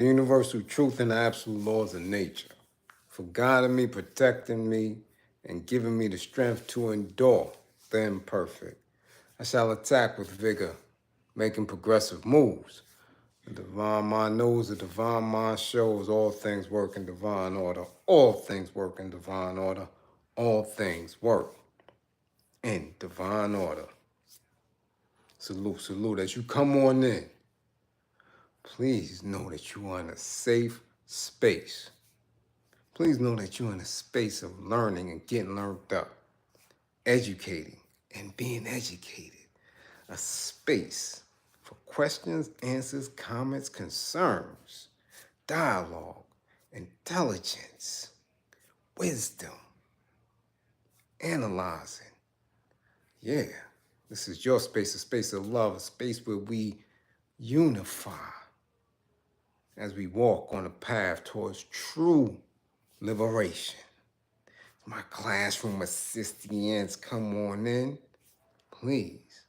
the universal truth and the absolute laws of nature, for guiding me, protecting me, and giving me the strength to endure the imperfect. I shall attack with vigor, making progressive moves. The divine mind knows, the divine mind shows all things work in divine order. All things work in divine order. All things work in divine order. Salute, salute. As you come on in, please know that you are in a safe space. Please know that you're in a space of learning and getting learned up, educating and being educated. A space for questions, answers, comments, concerns, dialogue, intelligence, wisdom, analyzing. Yeah, this is your space, a space of love, a space where we unify as we walk on a path towards true liberation. My classroom assistants, come on in. Please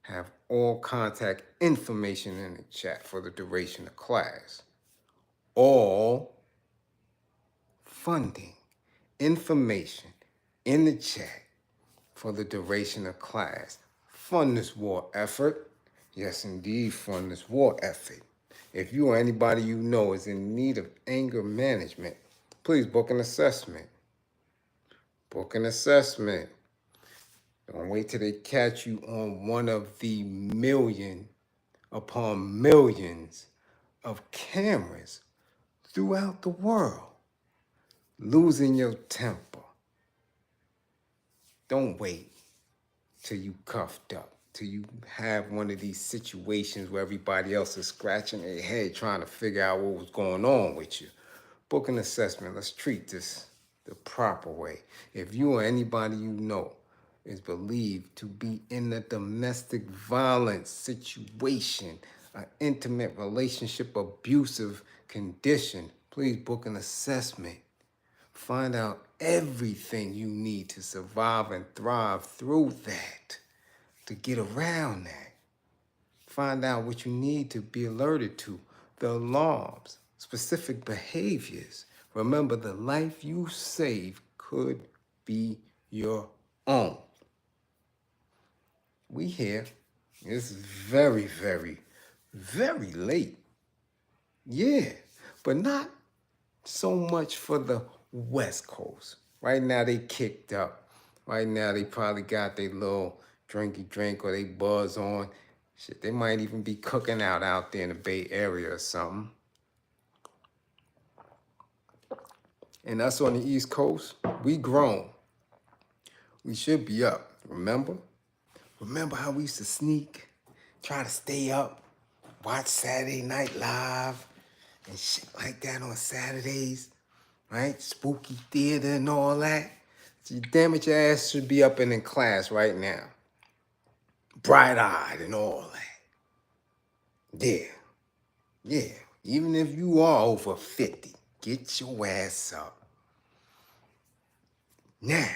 have all contact information in the chat for the duration of class. All funding information in the chat for the duration of class. Fund this war effort. Yes, indeed, fund this war effort. If you or anybody you know is in need of anger management, please book an assessment. Book an assessment. Don't wait till they catch you on one of the million upon millions of cameras throughout the world. Losing your temper. Don't wait till you cuffed up, till you have one of these situations where everybody else is scratching their head trying to figure out what was going on with you. Book an assessment. Let's treat this the proper way. If you or anybody you know is believed to be in a domestic violence situation, an intimate relationship abusive condition, please book an assessment. Find out everything you need to survive and thrive through that, to get around that. Find out what you need to be alerted to, the alarms, specific behaviors. Remember, the life you save could be your own. We here. It's very, very, very late. Yeah, but not so much for the West Coast. Right now they kicked up. Right now they probably got their little drinky drink or they buzz on. Shit, they might even be cooking out there in the Bay Area or something. And us on the East Coast, we grown. We should be up, remember? Remember how we used to sneak, try to stay up, watch Saturday Night Live and shit like that on Saturdays, right? Spooky theater and all that. So damn it, your ass should be up and in class right now. Bright-eyed and all that. Yeah. Yeah. Even if you are over 50, get your ass up. Now,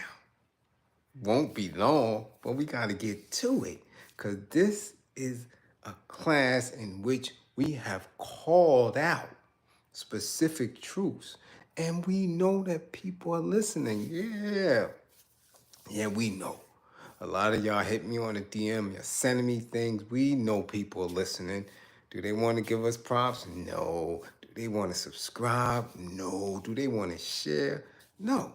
won't be long, but we got to get to it, because this is a class in which we have called out specific truths, and we know that people are listening. Yeah, we know. A lot of y'all hit me on the DM, you're sending me things. We know people are listening. Do they want to give us props? No. Do they want to subscribe? No. Do they want to share? No.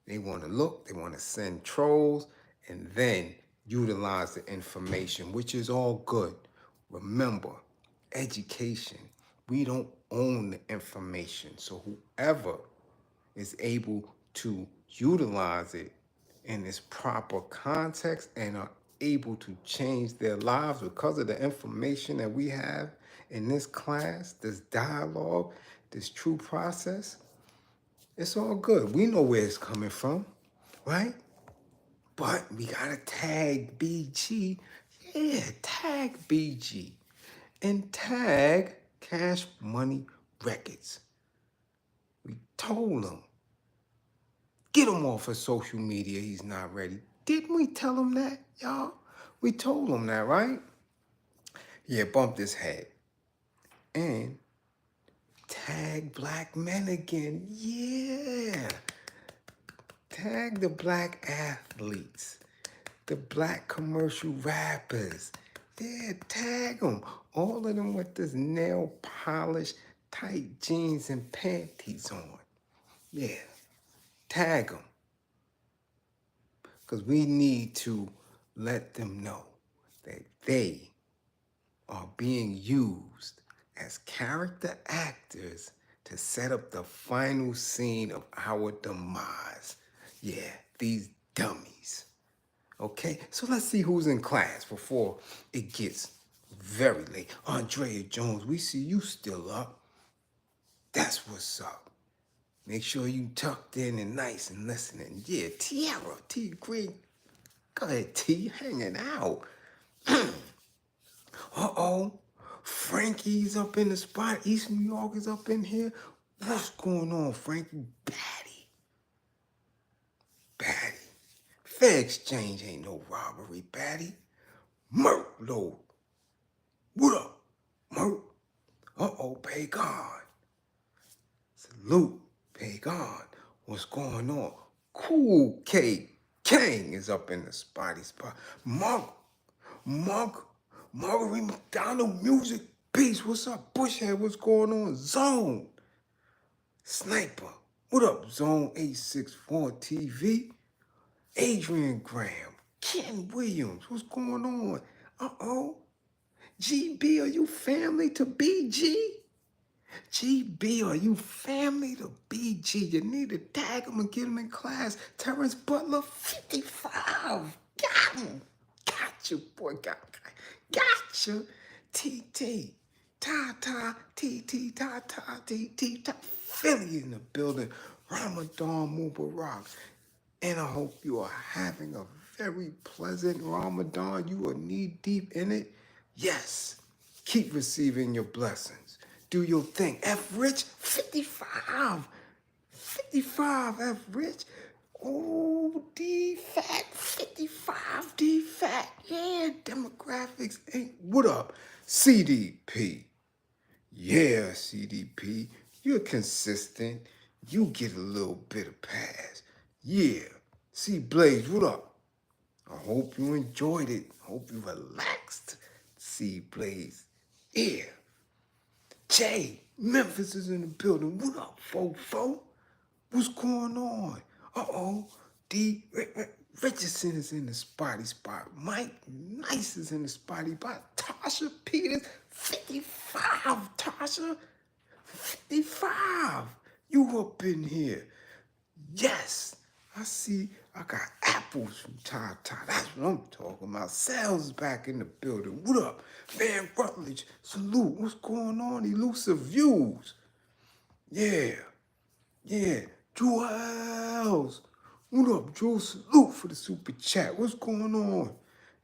They want to look, they want to send trolls, and then utilize the information, which is all good. Remember, education, we don't own the information. So whoever is able to utilize it in its proper context and are able to change their lives because of the information that we have in this class, this dialogue, this true process, it's all good. We know where it's coming from, right? But we gotta tag BG. Yeah, tag BG. And tag Cash Money Records. We told him. Get him off of social media. He's not ready. Didn't we tell him that, y'all? We told him that, right? Yeah, bumped his head. And tag black men again. Yeah. Tag the black athletes, the black commercial rappers. Yeah, tag them. All of them with this nail polish, tight jeans and panties on. Yeah, tag them. Because we need to let them know that they are being used as character actors to set up the final scene of our demise. Yeah, these dummies. Okay, so let's see who's in class before it gets very late. Andrea Jones, we see you still up. That's what's up. Make sure you tucked in and nice and listening. Yeah, Tiara, T Green. Go ahead, T, hanging out. Uh-oh. Frankie's up in the spot. East New York is up in here. What's going on, Frankie? Batty. Fair exchange ain't no robbery, Batty. Murk load. What up, Murk? Uh-oh, Pagan. Salute, Pagan. What's going on? Cool K King is up in the spot. Marguerite McDonald Music Beast. What's up, Bushhead? What's going on? Zone. Sniper. What up, Zone 864 TV? Adrian Graham. Ken Williams. What's going on? Uh-oh. GB, are you family to BG? GB, are you family to BG? You need to tag him and get him in class. Terrence Butler, 55. Got him. Got you, boy. Got you. TT. Ta-ta. TT. Ta-ta. TT. Philly in the building. Ramadan Mubarak. And I hope you are having a very pleasant Ramadan. You are knee deep in it. Yes. Keep receiving your blessings. Do your thing. F Rich, 55. 55, F Rich. Oh, D Fat, 55, D Fat. Yeah, demographics ain't. What up? CDP. Yeah, CDP. You're consistent. You get a little bit of pass. Yeah. See, Blaze, what up? I hope you enjoyed it. Hope you relaxed. See, Blaze. Yeah. Jay, Memphis is in the building. What up, fo? What's going on? Uh-oh. D. Richardson is in the spotty spot. Mike Nice is in the spotty spot. Tasha Peters, 55. Tasha, 55. You up in here. Yes. I see I got apples from Tata. That's what I'm talking about. Sal's back in the building. What up? Van Rutledge, salute. What's going on? Elusive Views. Yeah. Jewels. What up, Drew? Salute for the super chat. What's going on?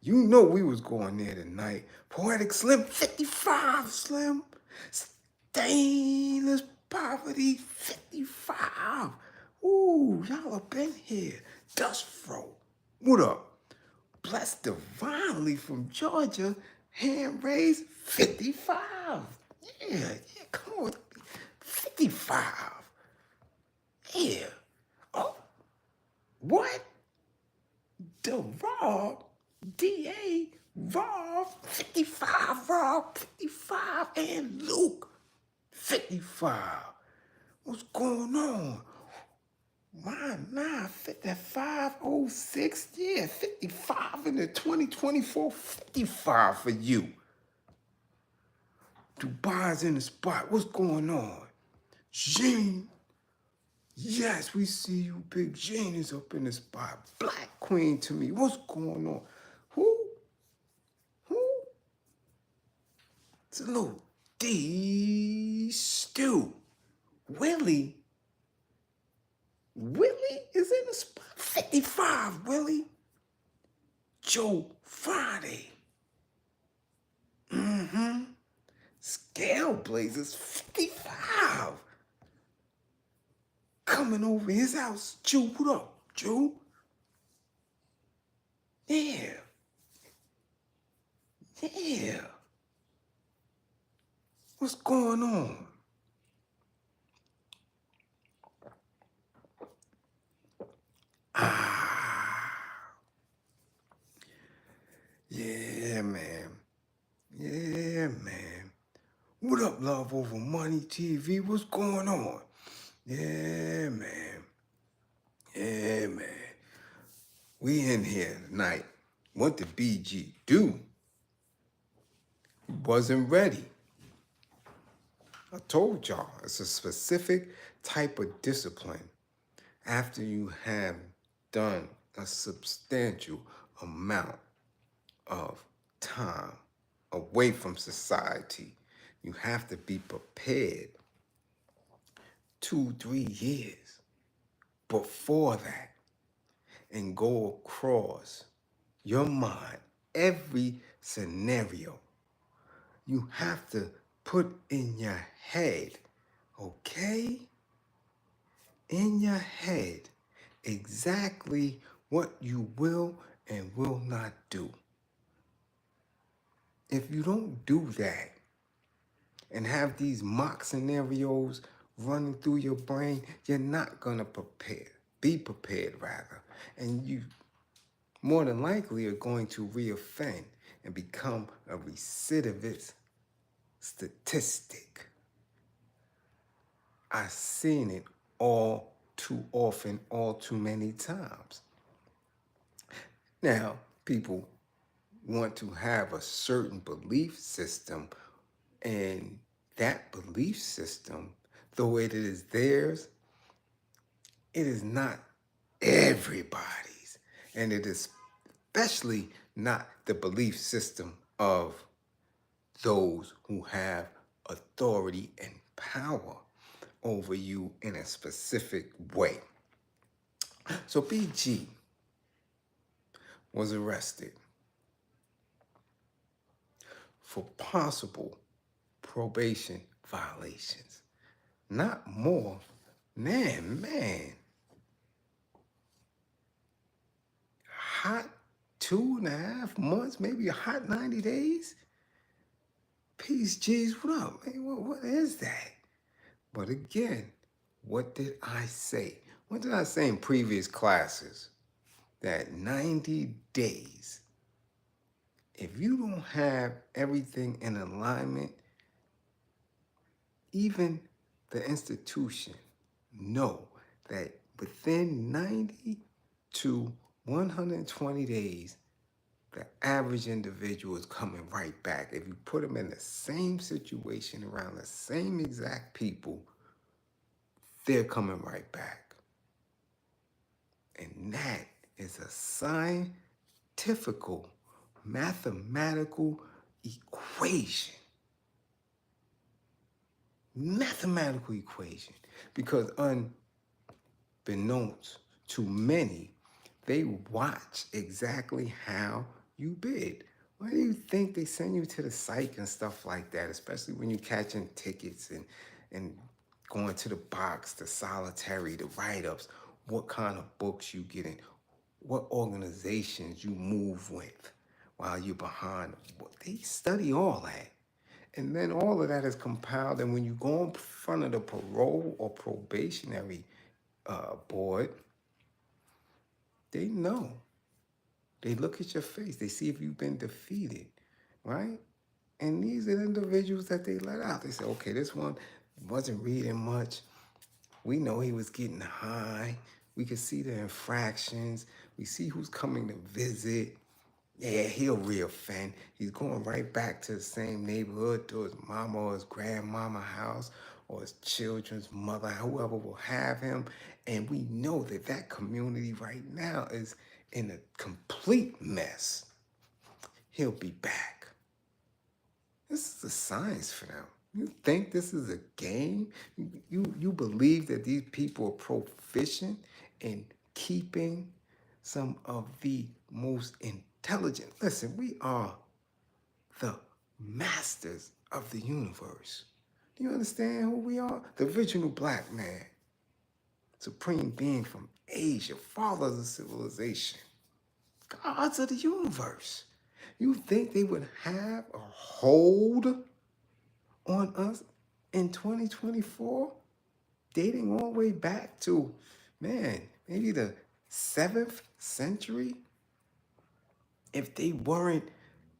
You know we was going there tonight. Poetic Slim, 55, Slim. Stainless Poverty, 55. Ooh, y'all up in here. Dust Fro, what up? Blessed Divinely from Georgia, hand raised, 55. Yeah, come on. 55. Yeah. Oh, what? The Rob, DA, Rob, 55, Rob, 55, and Luke, 55. What's going on? My 5506, yeah, 55 in the 2024, 55 for you. Dubai's in the spot. What's going on? Jean. Yes, we see you, Big Jean is up in the spot. Black Queen to me. What's going on? Who? Salute. D. Stew. Willie is in the spot. 55, Willie. Joe Friday. Scale Blazers, 55. Coming over his house. Jew, what up, Jew? Yeah. What's going on? what, love over money TV? What's going on? Yeah, man. Yeah, man. We in here tonight. What did BG do? He wasn't ready. I told y'all, it's a specific type of discipline after you have done a substantial amount of time away from society. You have to be prepared 2-3 years before that and go across your mind every scenario. You have to put in your head, okay? In your head, exactly what you will and will not do. If you don't do that and have these mock scenarios running through your brain, you're not gonna be prepared rather. And you more than likely are going to reoffend and become a recidivist statistic. I've seen it all too often, all too many times. Now, people want to have a certain belief system, and that belief system, though it is theirs, it is not everybody's, and it is especially not the belief system of those who have authority and power over you in a specific way. So BG was arrested for possible probation violations. Not more. Man. Hot 2.5 months, maybe a hot 90 days. Peace, G's, what up? Man, what is that? But again, what did I say? What did I say in previous classes? That 90 days, if you don't have everything in alignment, even the institution know that within 90 to 120 days, the average individual is coming right back. If you put them in the same situation around the same exact people, they're coming right back. And that is a scientific, mathematical equation. Mathematical equation. Because unbeknownst to many, they watch exactly how you bid. Why do you think they send you to the psych and stuff like that, especially when you're catching tickets and going to the box, the solitary, the write-ups, what kind of books you get in, what organizations you move with while you're behind. They study all that. And then all of that is compiled, and when you go in front of the parole or probationary board, they know. They look at your face. They see if you've been defeated, right? And these are the individuals that they let out. They say, okay, this one wasn't reading much. We know he was getting high. We can see the infractions. We see who's coming to visit. Yeah, he'll reoffend. He's going right back to the same neighborhood, to his mama or his grandmama house or his children's mother, whoever will have him. And we know that that community right now is in a complete mess. He'll be back. This is a science for them. You think this is a game? You believe that these people are proficient in keeping some of the most intelligent. Listen, we are the masters of the universe. Do you understand who we are? The original black man, supreme being from Asia, fathers of civilization, gods of the universe. You think they would have a hold on us in 2024? Dating all the way back to, man, maybe the 7th century? If they weren't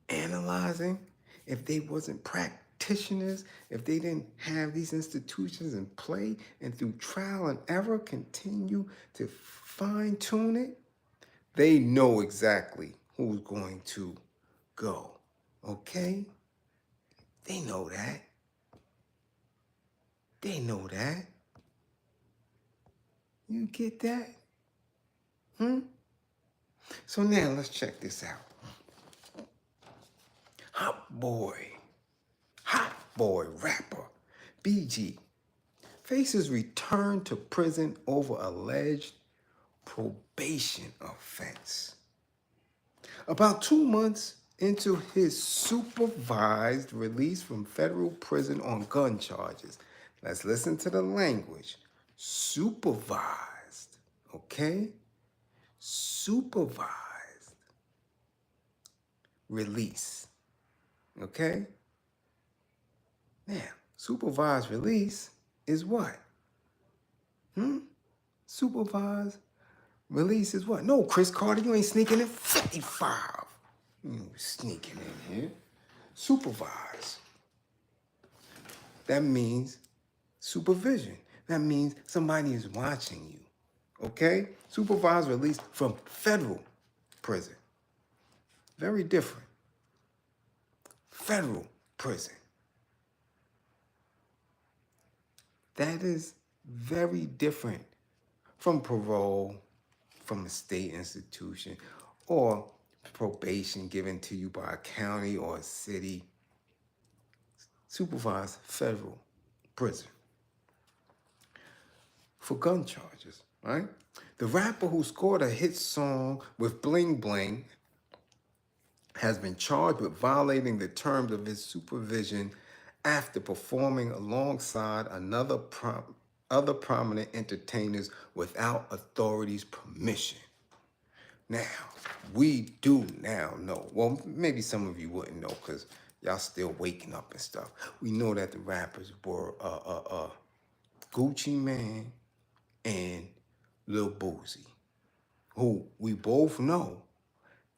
analyzing, if they wasn't practitioners, if they didn't have these institutions in play and through trial and error continue to fine tune it, they know exactly who's going to go. Okay? They know that. They know that. You get that? So now let's check this out. Hot boy rapper, BG, faces return to prison over alleged probation offense. About 2 months into his supervised release from federal prison on gun charges. Let's listen to the language. Supervised, okay? Supervised release, okay? Now, supervised release is what? Supervised release is what? No, Chris Carter, you ain't sneaking in 55. You sneaking in here. Supervised. That means supervision. That means somebody is watching you. Okay? Supervised release from federal prison. Very different. Federal prison. That is very different from parole, from a state institution, or probation given to you by a county or a city. Supervised federal prison for gun charges, right? The rapper who scored a hit song with Bling Bling has been charged with violating the terms of his supervision after performing alongside other prominent entertainers without authorities' permission. Now, we do now know, well, maybe some of you wouldn't know because y'all still waking up and stuff. We know that the rappers were Gucci Mane and Lil Boosie, who we both know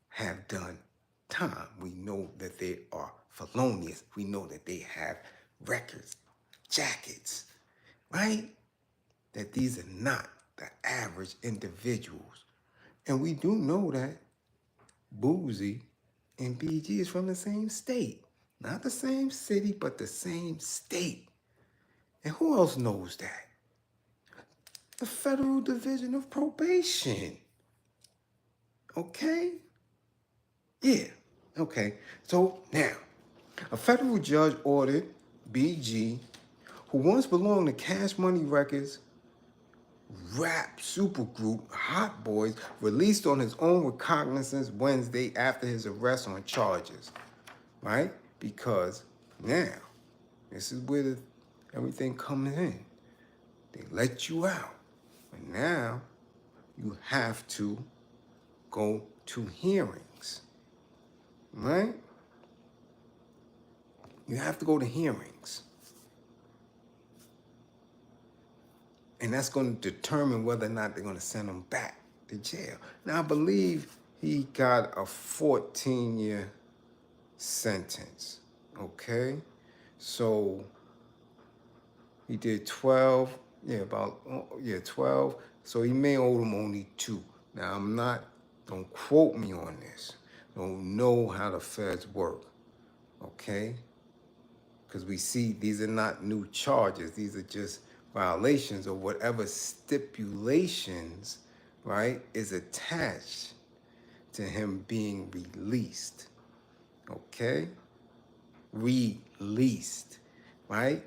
have done time. We know that they are felonious. We know that they have records, jackets, right? That these are not the average individuals. And we do know that Boosie and BG is from the same state. Not the same city, but the same state. And who else knows that? The Federal Division of Probation. Okay? Yeah. Okay. So now, a federal judge ordered BG, who once belonged to Cash Money Records, rap supergroup Hot Boys, released on his own recognizance Wednesday after his arrest on charges, right? Because now, this is where everything comes in. They let you out, and now you have to go to hearings, right? You have to go to hearings. And that's going to determine whether or not they're going to send him back to jail. Now, I believe he got a 14-year sentence, okay? So he did 12, 12. So he may owe them only 2. Now, don't quote me on this. Don't know how the feds work, okay? Because we see these are not new charges. These are just violations of whatever stipulations, right, is attached to him being released. Okay? Released, right?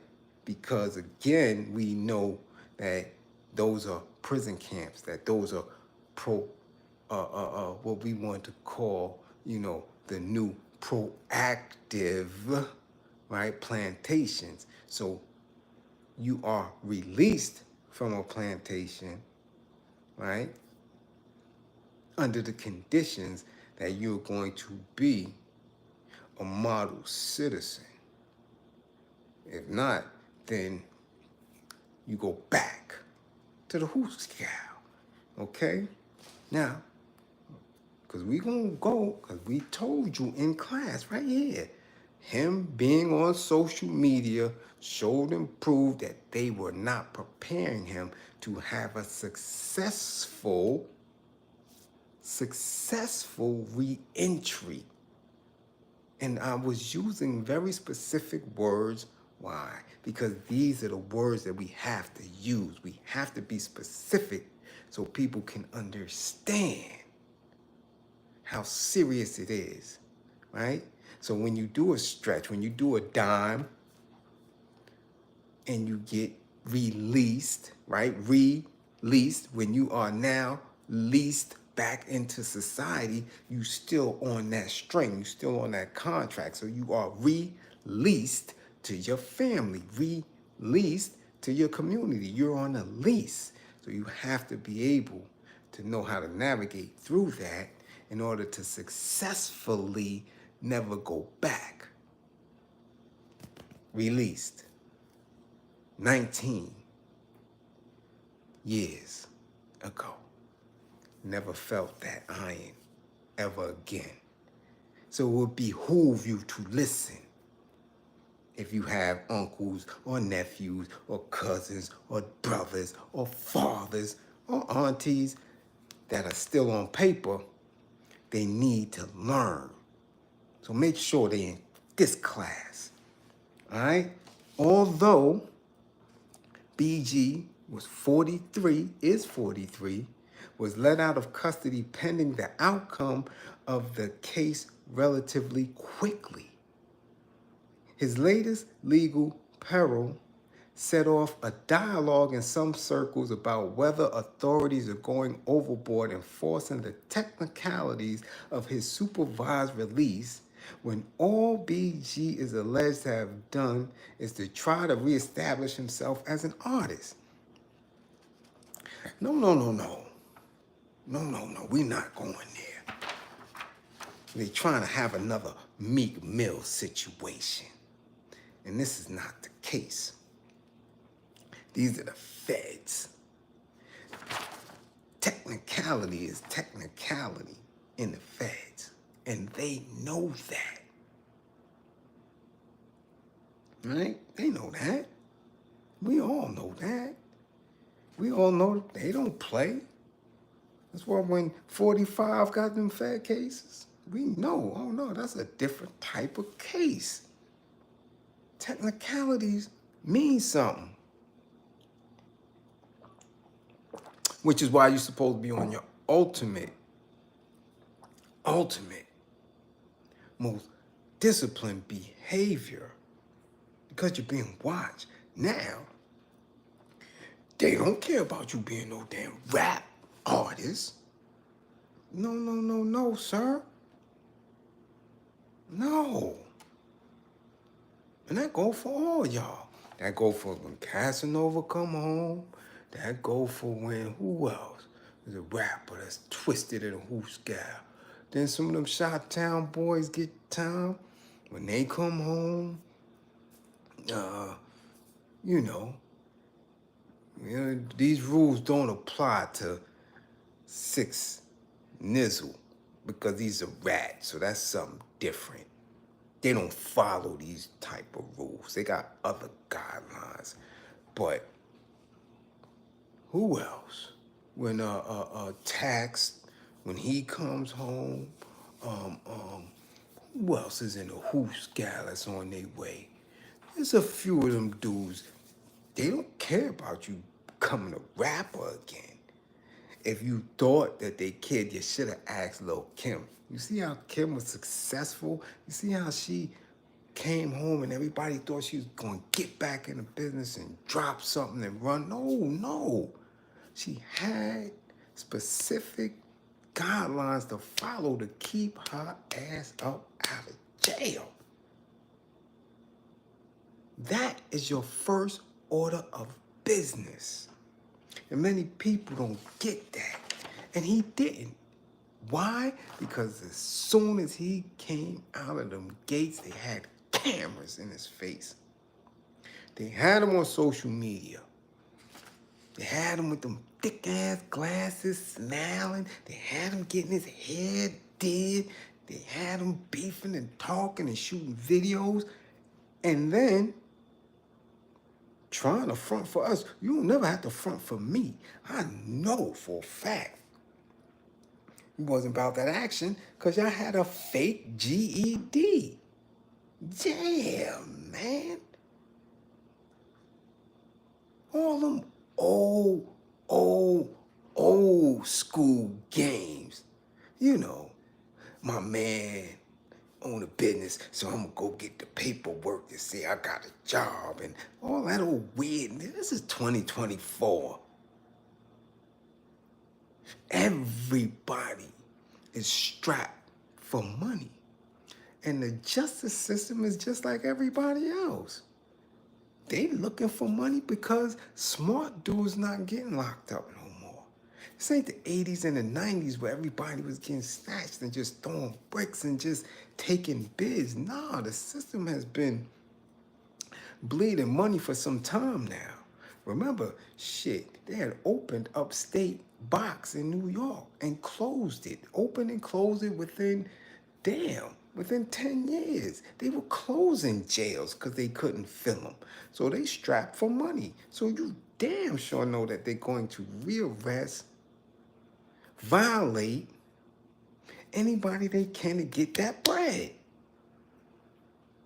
Because again, we know that those are prison camps, that those are what we want to call, the new proactive, right, plantations. So you are released from a plantation, right, under the conditions that you're going to be a model citizen. If not, then you go back to the hoos cow, okay? Now, because we gonna go, because we told you in class right here, Him being on social media showed and proved that they were not preparing him to have a successful reentry. And I was using very specific words. Why? Because these are the words that we have to use. We have to be specific so people can understand how serious it is, right? So when you do a stretch, when you do a dime, and you get released, right? Released, when you are now leased back into society, you still on that string, you still on that contract. So you are released to your family, released to your community. You're on a lease. So you have to be able to know how to navigate through that in order to successfully never go back. Released. 19 years ago. Never felt that iron ever again. So it would behoove you to listen if you have uncles or nephews or cousins or brothers or fathers or aunties that are still on paper. They need to learn. So make sure they're in this class. All right? Although BG was 43, was let out of custody pending the outcome of the case relatively quickly. His latest legal peril set off a dialogue in some circles about whether authorities are going overboard enforcing the technicalities of his supervised release when all BG is alleged to have done is to try to reestablish himself as an artist. No. We're not going there. They're trying to have another Meek Mill situation. And this is not the case. These are the feds. Technicality is technicality in the feds. And they know that. Right? They know that. We all know that. We all know they don't play. That's why when 45 got them fed cases, we know, oh no, that's a different type of case. Technicalities mean something. Which is why you're supposed to be on your ultimate, most disciplined behavior. Because you're being watched. Now, they don't care about you being no damn rap artist. No, sir. No. And that go for all y'all. That go for when Casanova come home. That go for when, who else? There's a rapper that's twisted in a hoose gal. Then some of them Chi-Town boys get time. When they come home, these rules don't apply to 6 Nizzle because he's a rat, so that's something different. They don't follow these type of rules. They got other guidelines. But who else? When Tax, when he comes home, who else is in the hoose gal that's on their way? There's a few of them dudes. They don't care about you becoming a rapper again. If you thought that they cared, you should have asked Lil' Kim. You see how Kim was successful? You see how she came home and everybody thought she was going to get back in the business and drop something and run? No. She had specific guidelines to follow to keep her ass up out of jail. That is your first order of business. And many people don't get that. And he didn't. Why? Because as soon as he came out of them gates, they had cameras in his face. They had him on social media. They had him with them thick-ass glasses, smiling. They had him getting his hair did. They had them beefing and talking and shooting videos, and then trying to front for us. You don't never have to front for me. I know for a fact it wasn't about that action because y'all had a fake GED. Damn, man. All them old, old school games. You know, my man own a business, so I'm gonna go get the paperwork to say I got a job and all that old weird. This is 2024. Everybody is strapped for money. And the justice system is just like everybody else. They looking for money because smart dudes not getting locked up no more. This ain't the 80s and the 90s where everybody was getting snatched and just throwing bricks and just taking bids. Nah, the system has been bleeding money for some time now. Remember, shit, they had opened upstate box in New York and closed it. Opened and closed it within 10 years. They were closing jails because they couldn't fill them. So they strapped for money. So you damn sure know that they're going to rearrest, violate anybody they can to get that bread.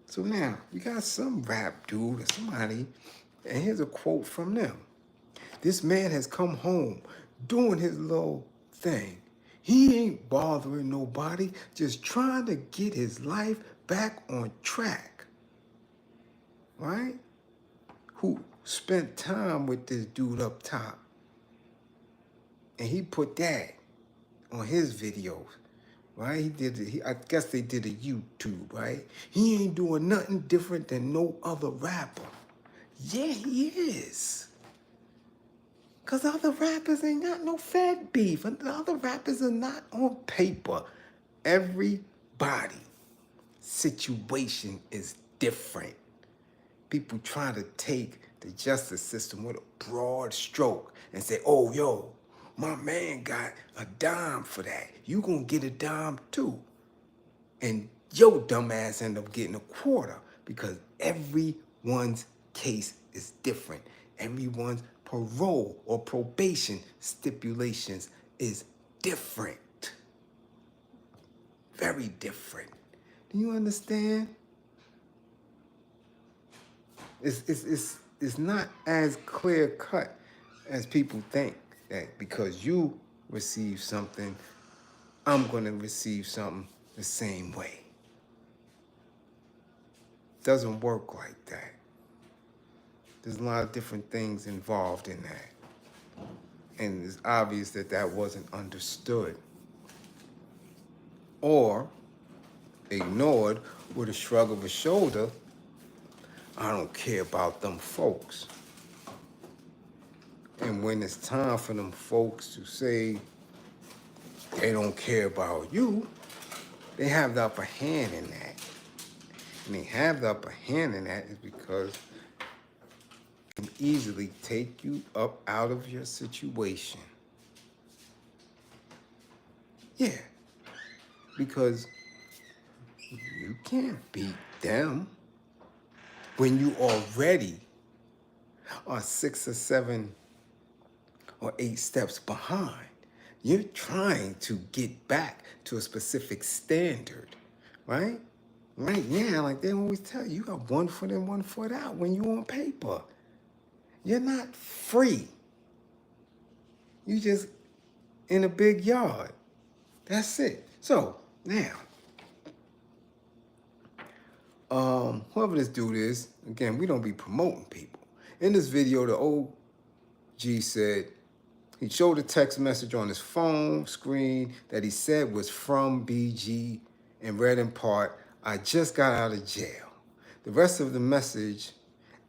So now, you got some rap dude or somebody, and here's a quote from them. This man has come home doing his little thing. He ain't bothering nobody, just trying to get his life back on track. Right? Who spent time with this dude up top. And he put that on his videos. Right? I guess they did a YouTube, right? He ain't doing nothing different than no other rapper. Yeah, he is. Because other rappers ain't got no fed beef. And the other rappers are not on paper. Everybody situation is different. People try to take the justice system with a broad stroke and say, oh, yo, my man got a dime for that. You gonna get a dime too. And your dumb ass end up getting a quarter because everyone's case is different. Everyone's parole or probation stipulations is different. Very different. Do you understand? It's not as clear cut as people think that because you receive something, I'm going to receive something the same way. Doesn't work like that. There's a lot of different things involved in that. And it's obvious that that wasn't understood or ignored with a shrug of a shoulder. I don't care about them folks. And when it's time for them folks to say they don't care about you, they have the upper hand in that. And they have the upper hand in that is because they can easily take you up out of your situation. Yeah, because you can't beat them when you already are 6 or 7 or 8 steps behind. You're trying to get back to a specific standard, right? Right now, like they always tell you, you got 1 foot in, 1 foot out when you on paper. You're not free. You just in a big yard. That's it. So now, whoever this dude is, again, we don't be promoting people. In this video, the OG said he showed a text message on his phone screen that he said was from BG and read in part, I just got out of jail. The rest of the message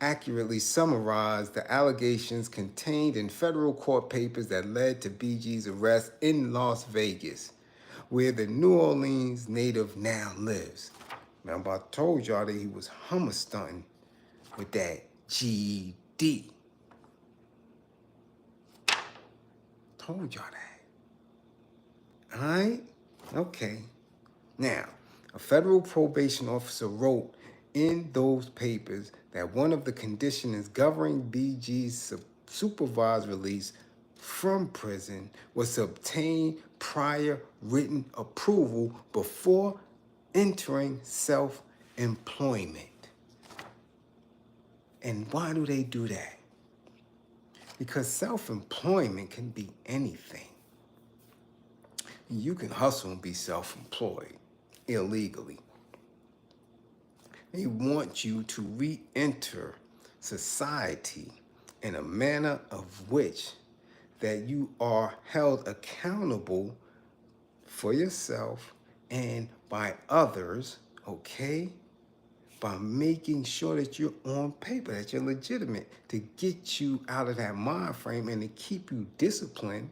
accurately summarized the allegations contained in federal court papers that led to BG's arrest in Las Vegas, where the New Orleans native now lives. Remember, I told y'all that he was hummer stunting with that GED. Told y'all that. All right? Okay. Now, a federal probation officer wrote in those papers that one of the conditions governing BG's supervised release from prison was to obtain prior written approval before entering self-employment. And why do they do that? Because self-employment can be anything. You can hustle and be self-employed illegally. They want you to re-enter society in a manner of which that you are held accountable for yourself and by others, okay? By making sure that you're on paper, that you're legitimate, to get you out of that mind frame and to keep you disciplined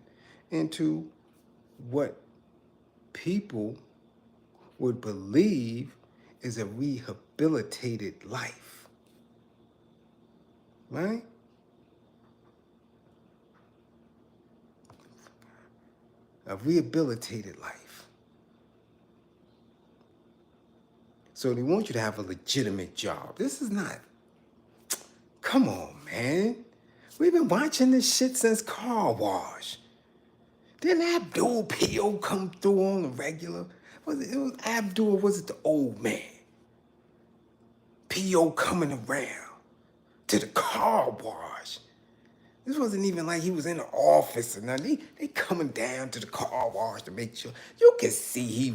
into what people would believe is a rehabilitated life, right? A rehabilitated life. So they want you to have a legitimate job. This is not, come on, man. We've been watching this shit since Car Wash. Didn't Abdul P.O. come through on the regular? It was Abdul, or was it the old man? P.O. coming around to the car wash. This wasn't even like he was in the office or nothing. They coming down to the car wash to make sure. You can see he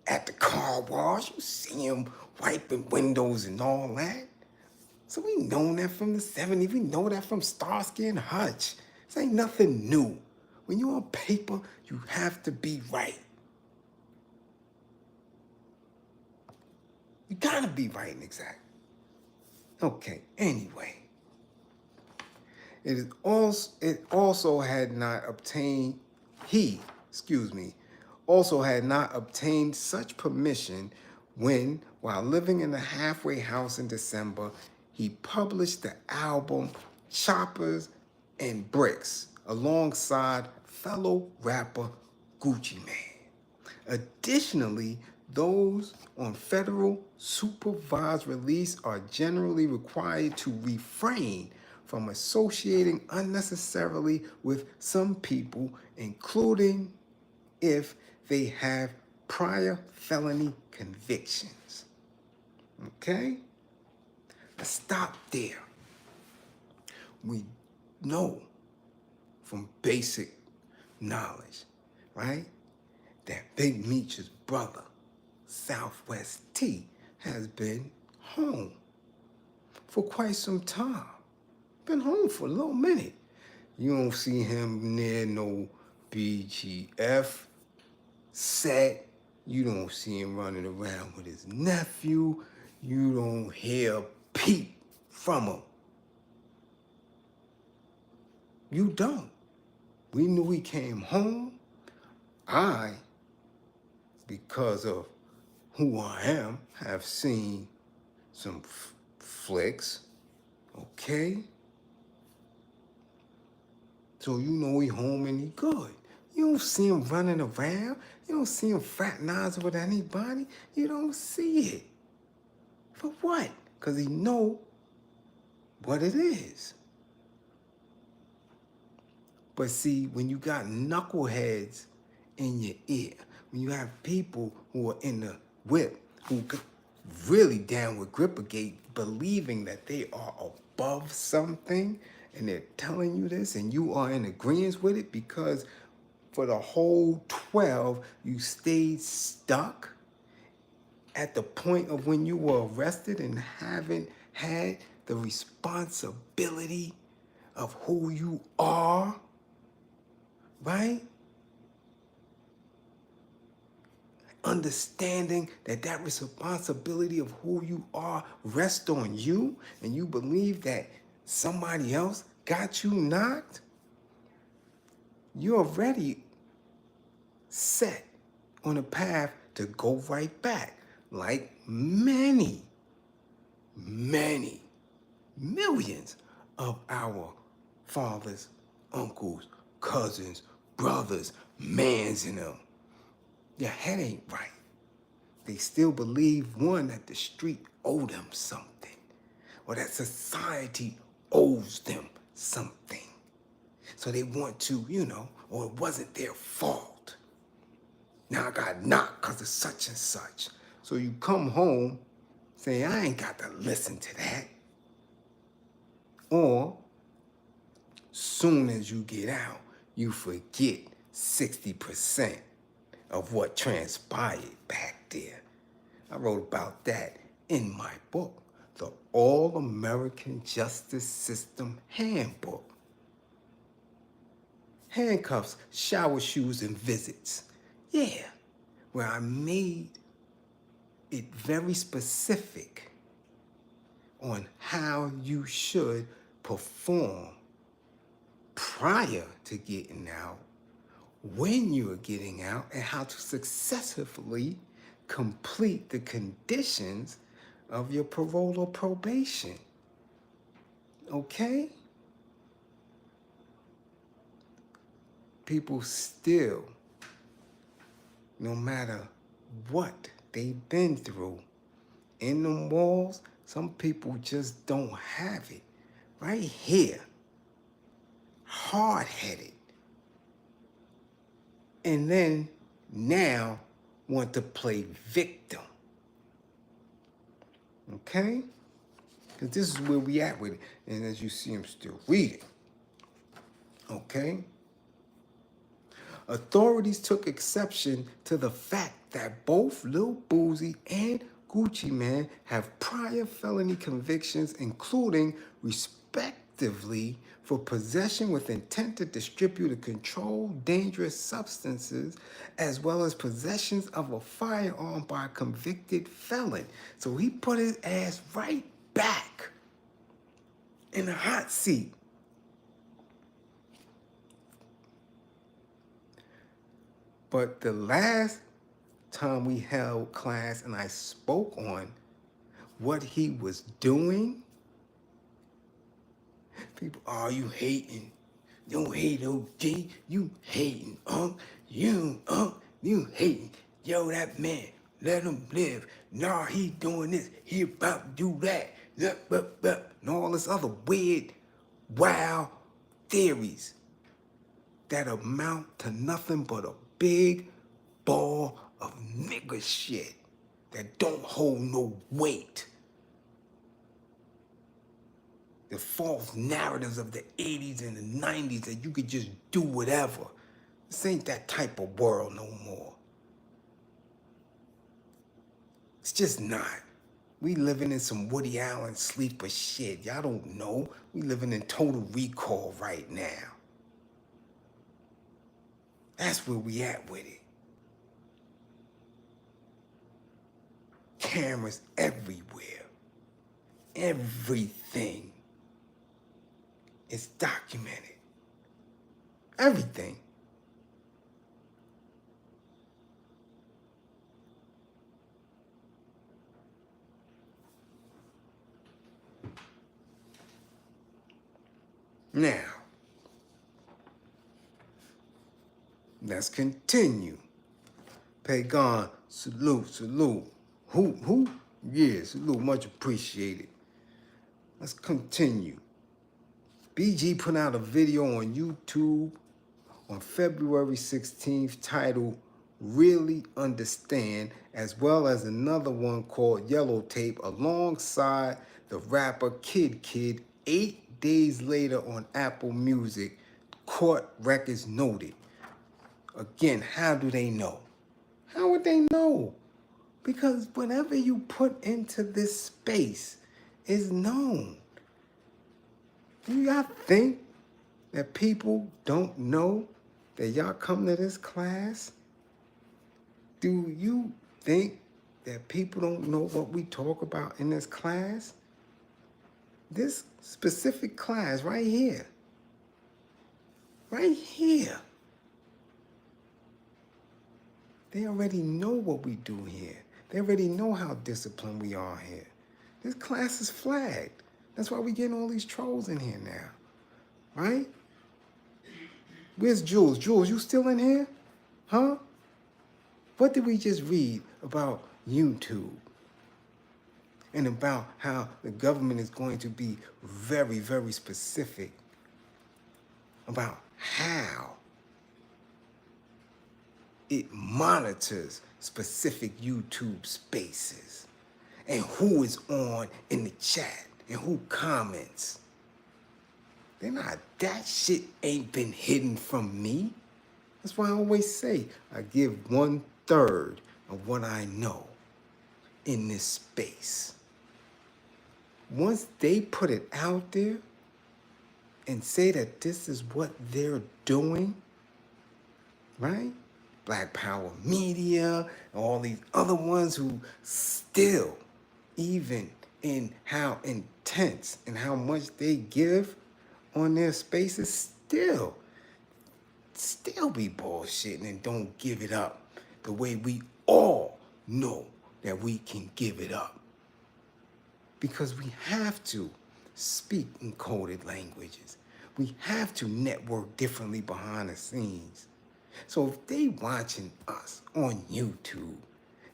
at the car wash. You see him wiping windows and all that. So we know that from the 70s. We know that from Starsky and Hutch. This ain't nothing new. When you're on paper, you have to be right. You gotta be right and exact. Okay, anyway. He also had not obtained such permission when, while living in the halfway house in December, he published the album Choppers and Bricks alongside fellow rapper Gucci Mane. Additionally, those on federal supervised release are generally required to refrain from associating unnecessarily with some people, including if they have prior felony convictions. Okay? Let's stop there. We know from basic knowledge, right, that Big Meech's brother, Southwest T, has been home for quite some time. Been home for a little minute. You don't see him near no BGF set. You don't see him running around with his nephew. You don't hear a peep from him. You don't. We knew he came home. Because of who I am, have seen some flicks, okay? So you know he home and he good. You don't see him running around. You don't see him fraternizing with anybody. You don't see it. For what? Because he know what it is. But see, when you got knuckleheads in your ear, when you have people who are in the whip, who really down with Grippergate, believing that they are above something, and they're telling you this, and you are in agreement with it because for the whole 12, you stayed stuck at the point of when you were arrested and haven't had the responsibility of who you are, right? Understanding that that responsibility of who you are rests on you, and you believe that somebody else got you knocked, you're already set on a path to go right back, like many millions of our fathers, uncles, cousins, brothers, mans in them. Your head ain't right. They still believe, one, that the street owed them something, or that society owes them something. So they want to, or it wasn't their fault. Now I got knocked because of such and such. So you come home saying, I ain't got to listen to that. Or, soon as you get out, you forget 60% of what transpired back there. I wrote about that in my book, the All-American Justice System Handbook. Handcuffs, shower shoes, and visits. Yeah, where I made it very specific on how you should perform prior to getting out, when you're getting out, and how to successfully complete the conditions of your parole or probation. Okay? People still, no matter what they've been through, in them walls, some people just don't have it. Right here, hard-headed. And then now want to play victim. Okay? Because this is where we at with it. And as you see, I'm still reading. Okay? Authorities took exception to the fact that both Lil Boozy and Gucci Mane have prior felony convictions, including, respectively, for possession with intent to distribute or control dangerous substances, as well as possessions of a firearm by a convicted felon. So he put his ass right back in the hot seat. But the last time we held class and I spoke on what he was doing, people, oh, you hating. You don't hate OG. You hating, You hating. Yo, that man, let him live. Nah, he doing this. He about to do that. And all this other weird, wild theories that amount to nothing but a big ball of nigger shit that don't hold no weight. The false narratives of the 80s and the 90s that you could just do whatever. This ain't that type of world no more. It's just not. We living in some Woody Allen sleeper shit. Y'all don't know. We living in Total Recall right now. That's where we at with it. Cameras everywhere. Everything is documented. Everything. Now, let's continue. Pagan, salute, salute. Who? Yeah, salute, much appreciated. Let's continue. BG put out a video on YouTube on February 16th titled Really Understand, as well as another one called Yellow Tape alongside the rapper Kid 8 days later on Apple Music. Court records noted. Again, how do they know? How would they know? Because whatever you put into this space is known. Do y'all think that people don't know that y'all come to this class? Do you think that people don't know what we talk about in this class? This specific class right here. Right here. They already know what we do here. They already know how disciplined we are here. This class is flagged. That's why we getting all these trolls in here now. Right? Where's Jules? Jules, you still in here? Huh? What did we just read about YouTube, and about how the government is going to be very, very specific about how it monitors specific YouTube spaces and who is on in the chat and who comments. That shit ain't been hidden from me. That's why I always say I give 1/3 of what I know in this space. Once they put it out there and say that this is what they're doing, right? Black Power Media and all these other ones who still, even in how intense and how much they give on their spaces, still be bullshitting and don't give it up the way we all know that we can give it up. Because we have to speak in coded languages. We have to network differently behind the scenes. So if they watching us on YouTube,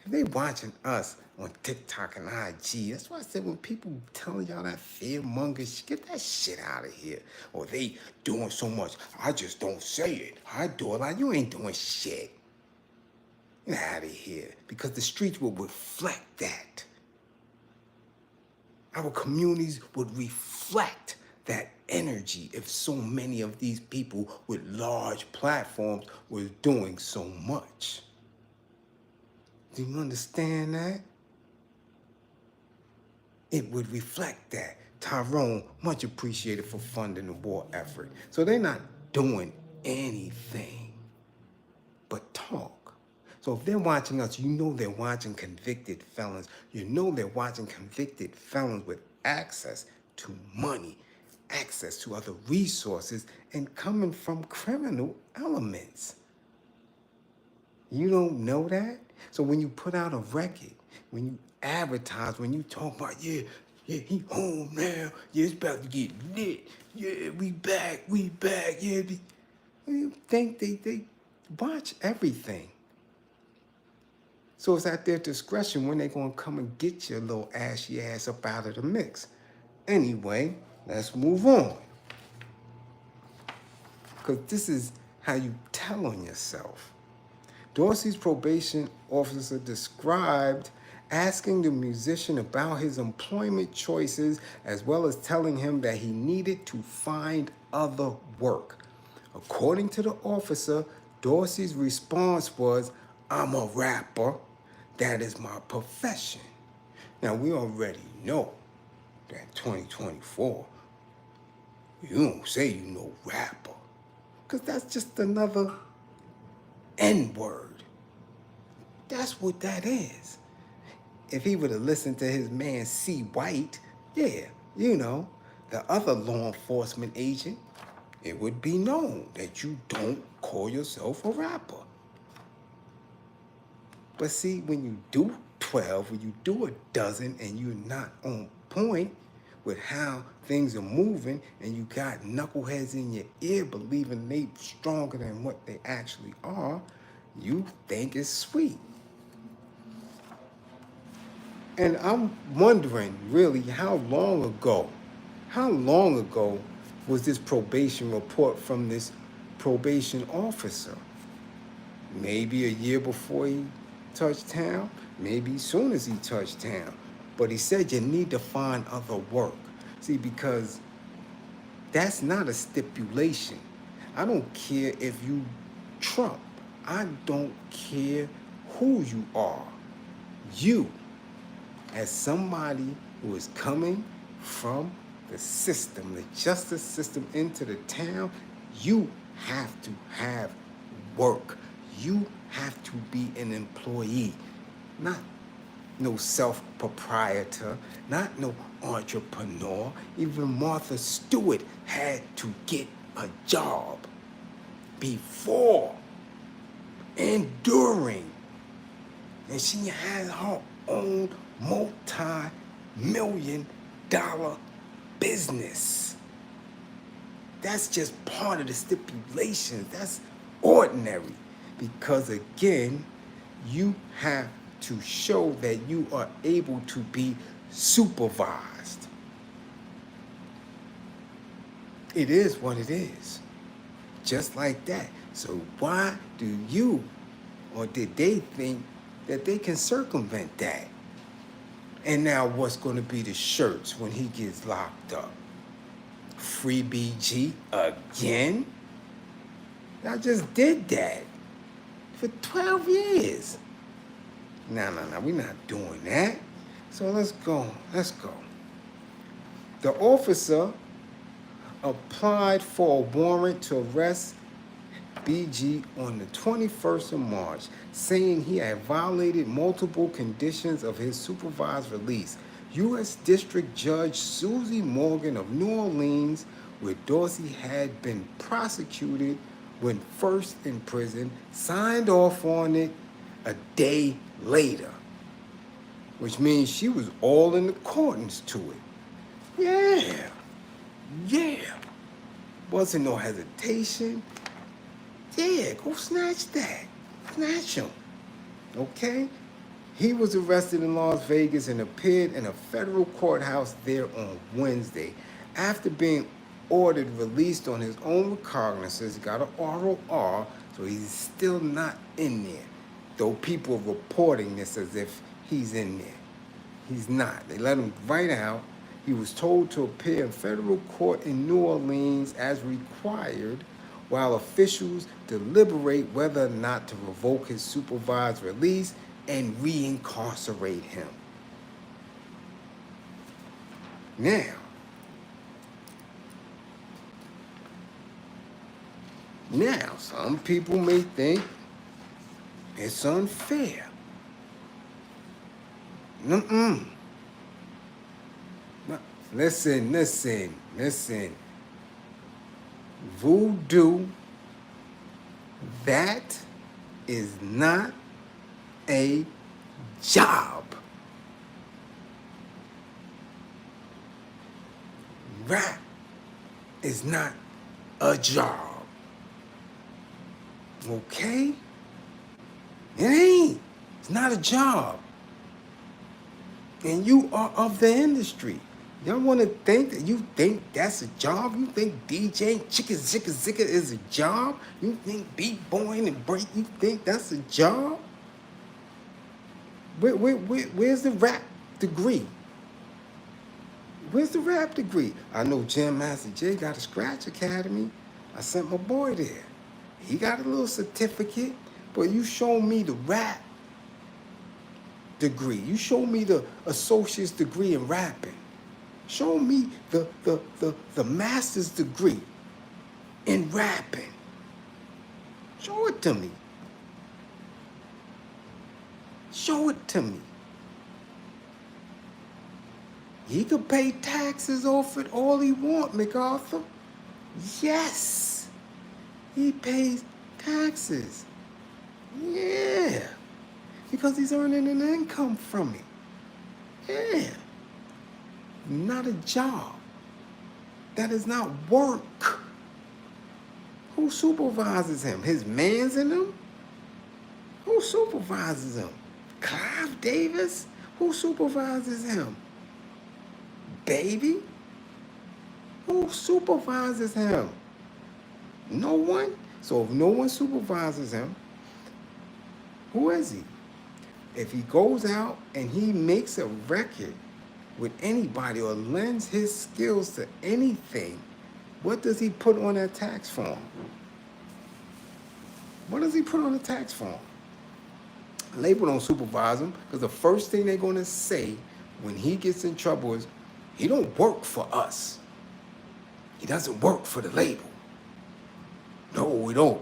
if they watching us on TikTok and IG, that's why I said when people telling y'all that fear-monger shit, get that shit out of here. Or they doing so much, I just don't say it. I do it like you ain't doing shit. Get out of here. Because the streets will reflect that. Our communities would reflect that energy if so many of these people with large platforms were doing so much. Do you understand that? It would reflect that. Tyrone, much appreciated for funding the war effort. So they're not doing anything but talk. So if they're watching us, you know they're watching convicted felons. You know they're watching convicted felons with access to money, access to other resources, and coming from criminal elements. You don't know that? So when you put out a record, when you advertise, when you talk about, yeah, he home now, yeah, it's about to get lit, yeah, we back, yeah. You think they watch everything. So it's at their discretion when they're gonna come and get your little ashy ass up out of the mix. Anyway, let's move on. Because this is how you tell on yourself. Dorsey's probation officer described asking the musician about his employment choices as well as telling him that he needed to find other work. According to the officer, Dorsey's response was, "I'm a rapper. That is my profession." Now, we already know that 2024, you don't say you know rapper, because that's just another N-word. That's what that is. If he would have listened to his man C. White, yeah, you know, the other law enforcement agent, it would be known that you don't call yourself a rapper. But see, when you do 12, when you do a dozen, and you're not on point with how things are moving, and you got knuckleheads in your ear believing they stronger than what they actually are, you think it's sweet. And I'm wondering, really, how long ago was this probation report from this probation officer? Maybe a year before he touched town, maybe as soon as he touched town. But he said you need to find other work. See, because that's not a stipulation. I don't care if you Trump. I don't care who you are. You, as somebody who is coming from the system, the justice system into the town, you have to have work. You have to be an employee, not no self-proprietor, not no entrepreneur. Even Martha Stewart had to get a job before and during. And she has her own multi-million-dollar business. That's just part of the stipulations. That's ordinary. Because again, you have to show that you are able to be supervised. It is what it is. Just like that. So why do you, or did they think that they can circumvent that? And now what's going to be the shirts when he gets locked up? Free BG again? I just did that for 12 years. No, we're not doing that. So let's go. The officer applied for a warrant to arrest BG on the 21st of March, saying he had violated multiple conditions of his supervised release. U.S. District Judge Susie Morgan of New Orleans, where Dorsey had been prosecuted when first in prison, signed off on it a day later, which means she was all in accordance to it. Yeah. Wasn't no hesitation. Yeah, go snatch that. Snatch him. Okay? He was arrested in Las Vegas and appeared in a federal courthouse there on Wednesday. After being ordered released on his own recognizance, got an ROR, so he's still not in there. Though people are reporting this as if he's in there. He's not. They let him right out. He was told to appear in federal court in New Orleans as required, while officials deliberate whether or not to revoke his supervised release and reincarcerate him. Now, some people may think it's unfair. Listen. Voodoo, that is not a job. Rap is not a job. Okay? It ain't. It's not a job. And you are of the industry. Y'all want to think that you think that's a job? You think DJing Chicka Zicka Zicka is a job? You think beat-boying and break, you think that's a job? Where's the rap degree? Where's the rap degree? I know Jam Master Jay got a Scratch Academy. I sent my boy there. He got a little certificate, but you show me the rap degree. You show me the associate's degree in rapping. Show me the master's degree in rapping. Show it to me. Show it to me. He could pay taxes off it all he want, MacArthur. Yes. He pays taxes. Yeah. Because he's earning an income from it. Yeah. Not a job. That is not work. Who supervises him? His man's in him? Who supervises him? Clive Davis? Who supervises him? Baby? Who supervises him? No one? So if no one supervises him, who is he? If he goes out and he makes a record with anybody or lends his skills to anything, what does he put on that tax form? What does he put on the tax form? Label don't supervise him, because the first thing they're going to say when he gets in trouble is, he don't work for us. He doesn't work for the label. No, we don't.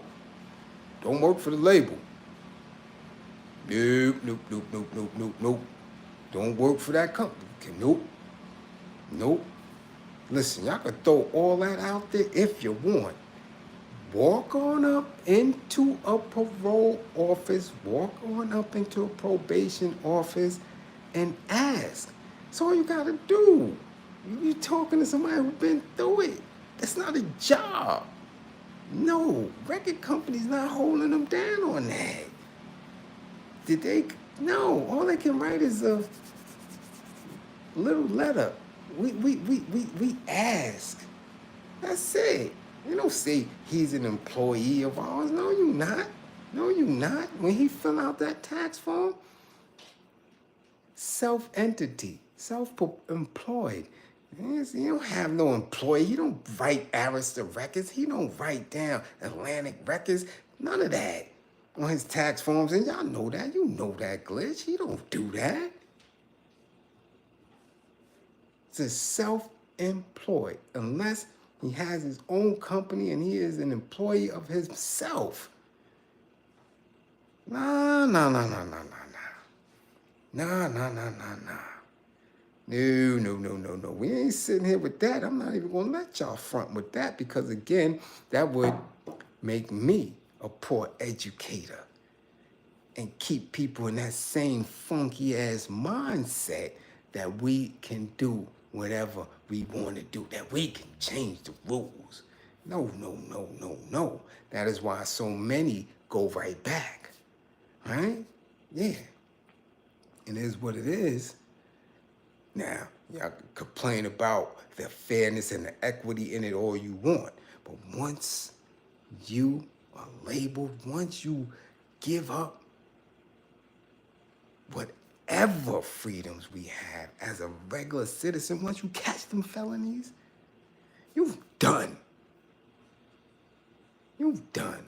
Don't work for the label. Nope. Don't work for that company. Nope. Listen, y'all can throw all that out there if you want. Walk on up into a parole office. Walk on up into a probation office and ask. That's all you got to do. You're talking to somebody who's been through it. That's not a job. No, record company's not holding them down on that. Did they No, all they can write is a little letter. We ask. That's it. You don't say he's an employee of ours. No, you not. No, you not. When he fill out that tax form, self-entity, self-employed. Yes, he don't have no employee. He don't write Arista Records. He don't write down Atlantic Records. None of that on his tax forms. And y'all know that. You know that, Glitch. He don't do that. It's a self-employed. Unless he has his own company and he is an employee of himself. Nah. No. We ain't sitting here with that. I'm not even gonna let y'all front with that because again, that would make me a poor educator and keep people in that same funky ass mindset that we can do whatever we want to do, that we can change the rules. No. That is why so many go right back, right? Yeah. It is what it is. Now, y'all can complain about the fairness and the equity in it all you want, but once you are labeled, once you give up whatever freedoms we have as a regular citizen, once you catch them felonies, you've done. You've done.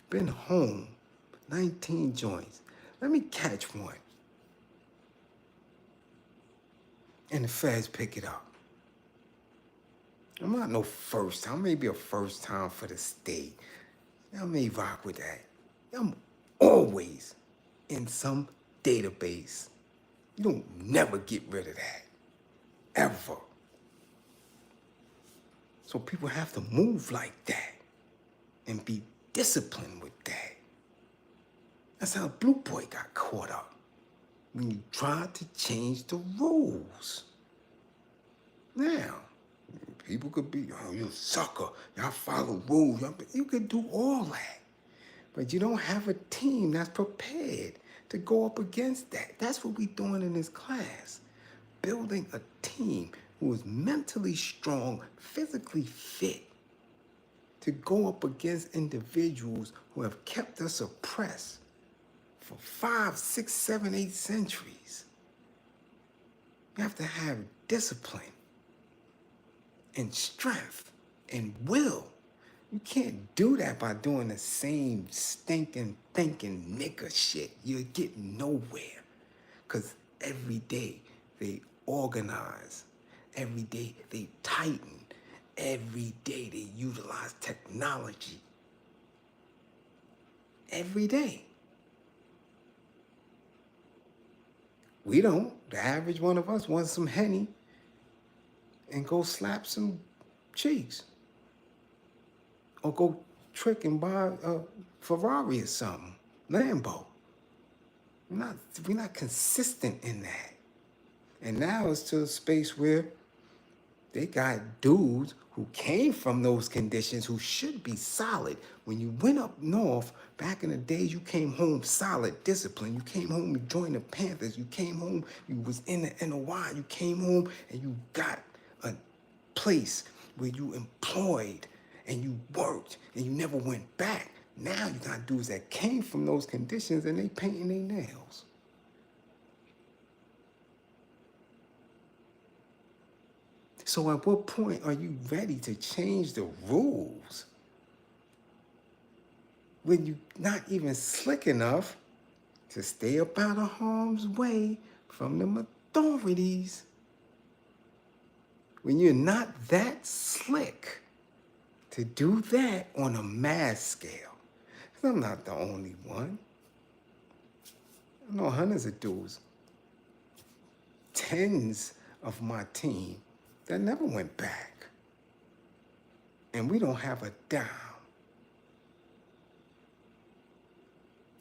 Been home, 19 joints. Let me catch one. And the feds pick it up. I'm not no first time. Maybe a first time for the state. Y'all may rock with that. I'm always in some database. You don't never get rid of that. Ever. So people have to move like that and be disciplined with that. That's how Blue Boy got caught up. When you tried to change the rules. Now, people could be, oh, you sucker. Y'all follow rules. You could do all that. But you don't have a team that's prepared to go up against that. That's what we're doing in this class. Building a team who is mentally strong, physically fit, to go up against individuals who have kept us oppressed for 5, 6, 7, 8 centuries. You have to have discipline and strength and will. You can't do that by doing the same stinking, thinking nigga shit. You're getting nowhere. Because every day they organize. Every day they tighten. Every day they utilize technology. Every day. We don't. The average one of us wants some Henny and go slap some cheeks. Or go trick and buy a Ferrari or something. Lambo. We're not consistent in that. And now it's to a space where they got dudes who came from those conditions who should be solid. When you went up north, back in the days, you came home solid, disciplined. You came home, you joined the Panthers. You came home, you was in the NOI. You came home and you got a place where you employed and you worked and you never went back. Now you got dudes that came from those conditions and they painting their nails. So at what point are you ready to change the rules when you're not even slick enough to stay up out of harm's way from the authorities? When you're not that slick to do that on a mass scale. Because I'm not the only one. I know hundreds of dudes, tens of my team that never went back. And we don't have a dime.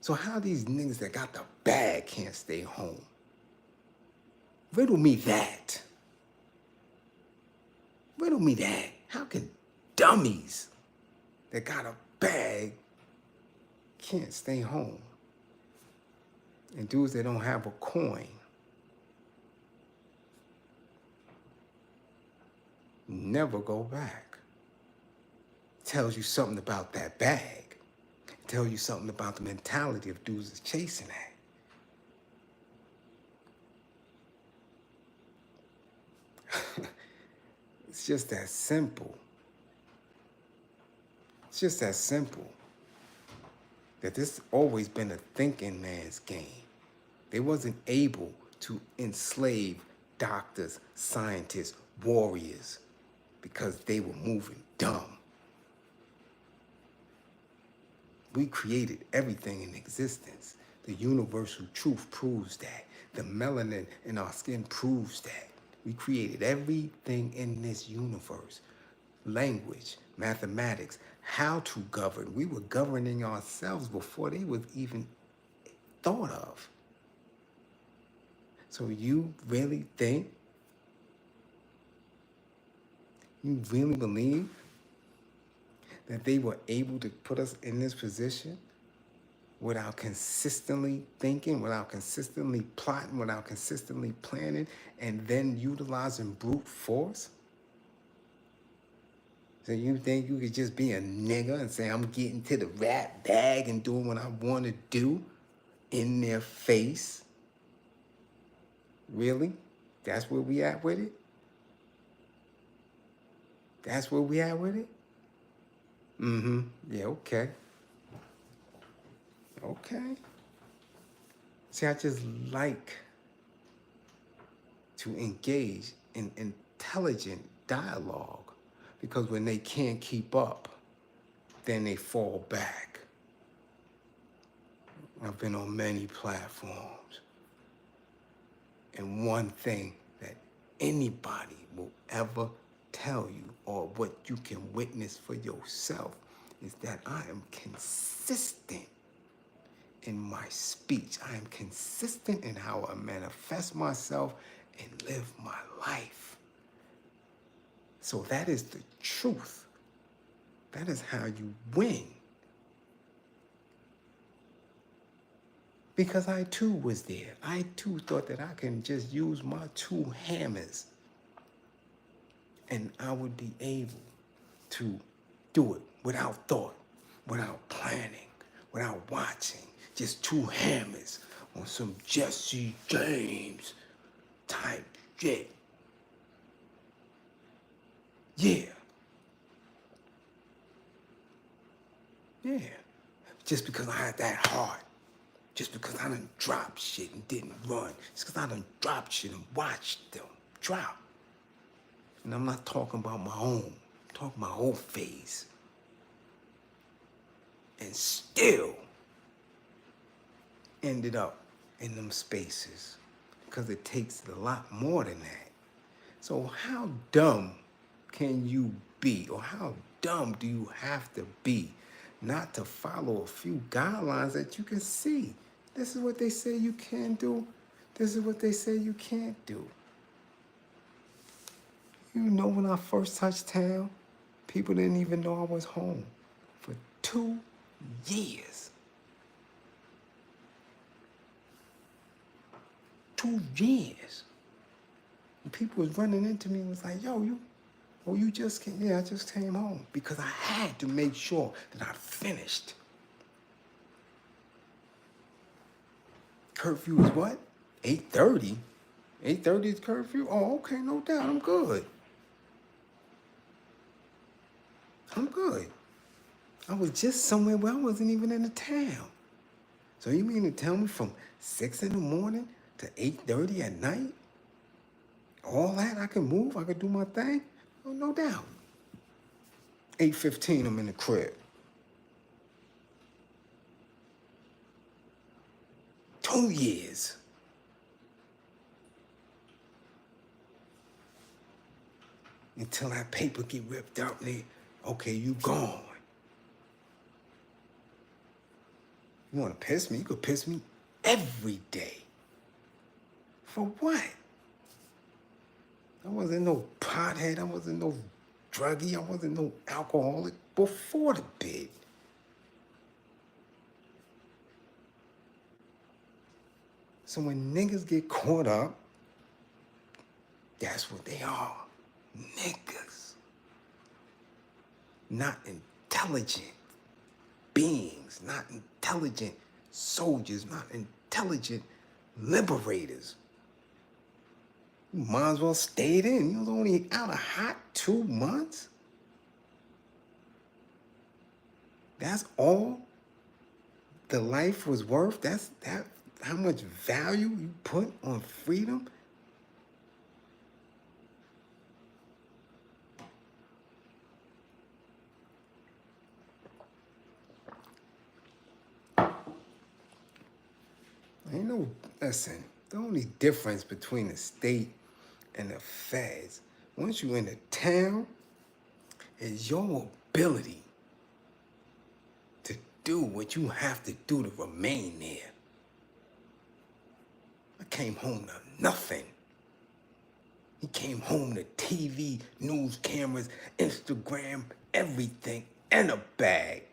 So how these niggas that got the bag can't stay home? Riddle me that. Riddle me that. How can dummies that got a bag can't stay home? And dudes that don't have a coin never go back. Tells you something about that bag. Tells you something about the mentality of dudes that's chasing that. It's just that simple. It's just that simple. That this always been a thinking man's game. They wasn't able to enslave doctors, scientists, warriors, because they were moving dumb. We created everything in existence. The universal truth proves that. The melanin in our skin proves that. We created everything in this universe. Language, mathematics, how to govern. We were governing ourselves before they was even thought of. So you really think, you really believe that they were able to put us in this position without consistently thinking, without consistently plotting, without consistently planning, and then utilizing brute force? So you think you could just be a nigga and say, I'm getting to the rap bag and doing what I want to do in their face? Really? That's where we at with it? That's where we at with it? Mm-hmm. Yeah, okay. Okay. See, I just like to engage in intelligent dialogue, because when they can't keep up, then they fall back. I've been on many platforms, and one thing that anybody will ever tell you, or what you can witness for yourself, is that I am consistent in my speech. I am consistent in how I manifest myself and live my life. So that is the truth. That is how you win. Because I too was there. I too thought that I can just use my two hammers and I would be able to do it without thought, without planning, without watching. Just two hammers on some Jesse James type shit. Yeah. Yeah. Just because I had that heart. Just because I done dropped shit and didn't run. Just because I done dropped shit and watched them drop. And I'm not talking about my own. I'm talking my whole phase. And still ended up in them spaces. Because it takes a lot more than that. So how dumb can you be? Or how dumb do you have to be not to follow a few guidelines that you can see? This is what they say you can do. This is what they say you can't do. You know, when I first touched town, people didn't even know I was home for 2 years. 2 years. And people was running into me and was like, yo, you just came? Yeah, I just came home. Because I had to make sure that I finished. Curfew is what? 8:30? 8:30 is curfew? Oh, okay, no doubt, I'm good. I'm good. I was just somewhere where I wasn't even in the town. So you mean to tell me from 6 in the morning to 8:30 at night? All that, I can move, I can do my thing? Oh, no doubt. 8:15, I'm in the crib. 2 years. Until that paper get ripped out and they, okay, you gone. You want to piss me? You could piss me every day. For what? I wasn't no pothead. I wasn't no druggie. I wasn't no alcoholic before the bid. So when niggas get caught up, that's what they are. Niggas. Not intelligent beings, not intelligent soldiers, not intelligent liberators. You might as well stayed in. You was only out a hot 2 months. That's all the life was worth. That's how much value you put on freedom. Ain't no, listen, the only difference between the state and the feds, once you in the town, is your ability to do what you have to do to remain there. I came home to nothing. He came home to TV, news cameras, Instagram, everything, and a bag.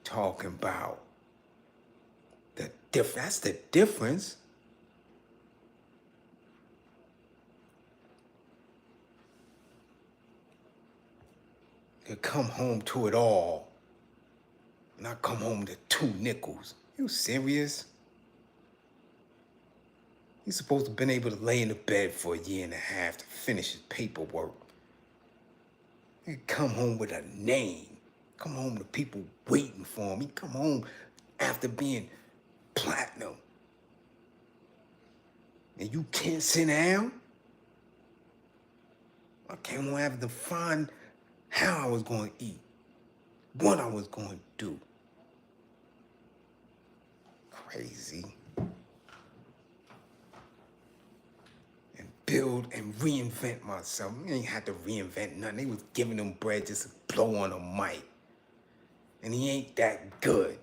Talking about that's the difference. You come home to it all, and I come home to 2 nickels. You serious? He's supposed to have been able to lay in the bed for a year and a half to finish his paperwork. He come home with a name. Come home to people waiting for him. He come home after being platinum. And you can't sit down? I came home having to find how I was going to eat, what I was going to do. Crazy. And build and reinvent myself. I ain't had to reinvent nothing. They was giving him bread just to blow on a mic. And he ain't that good.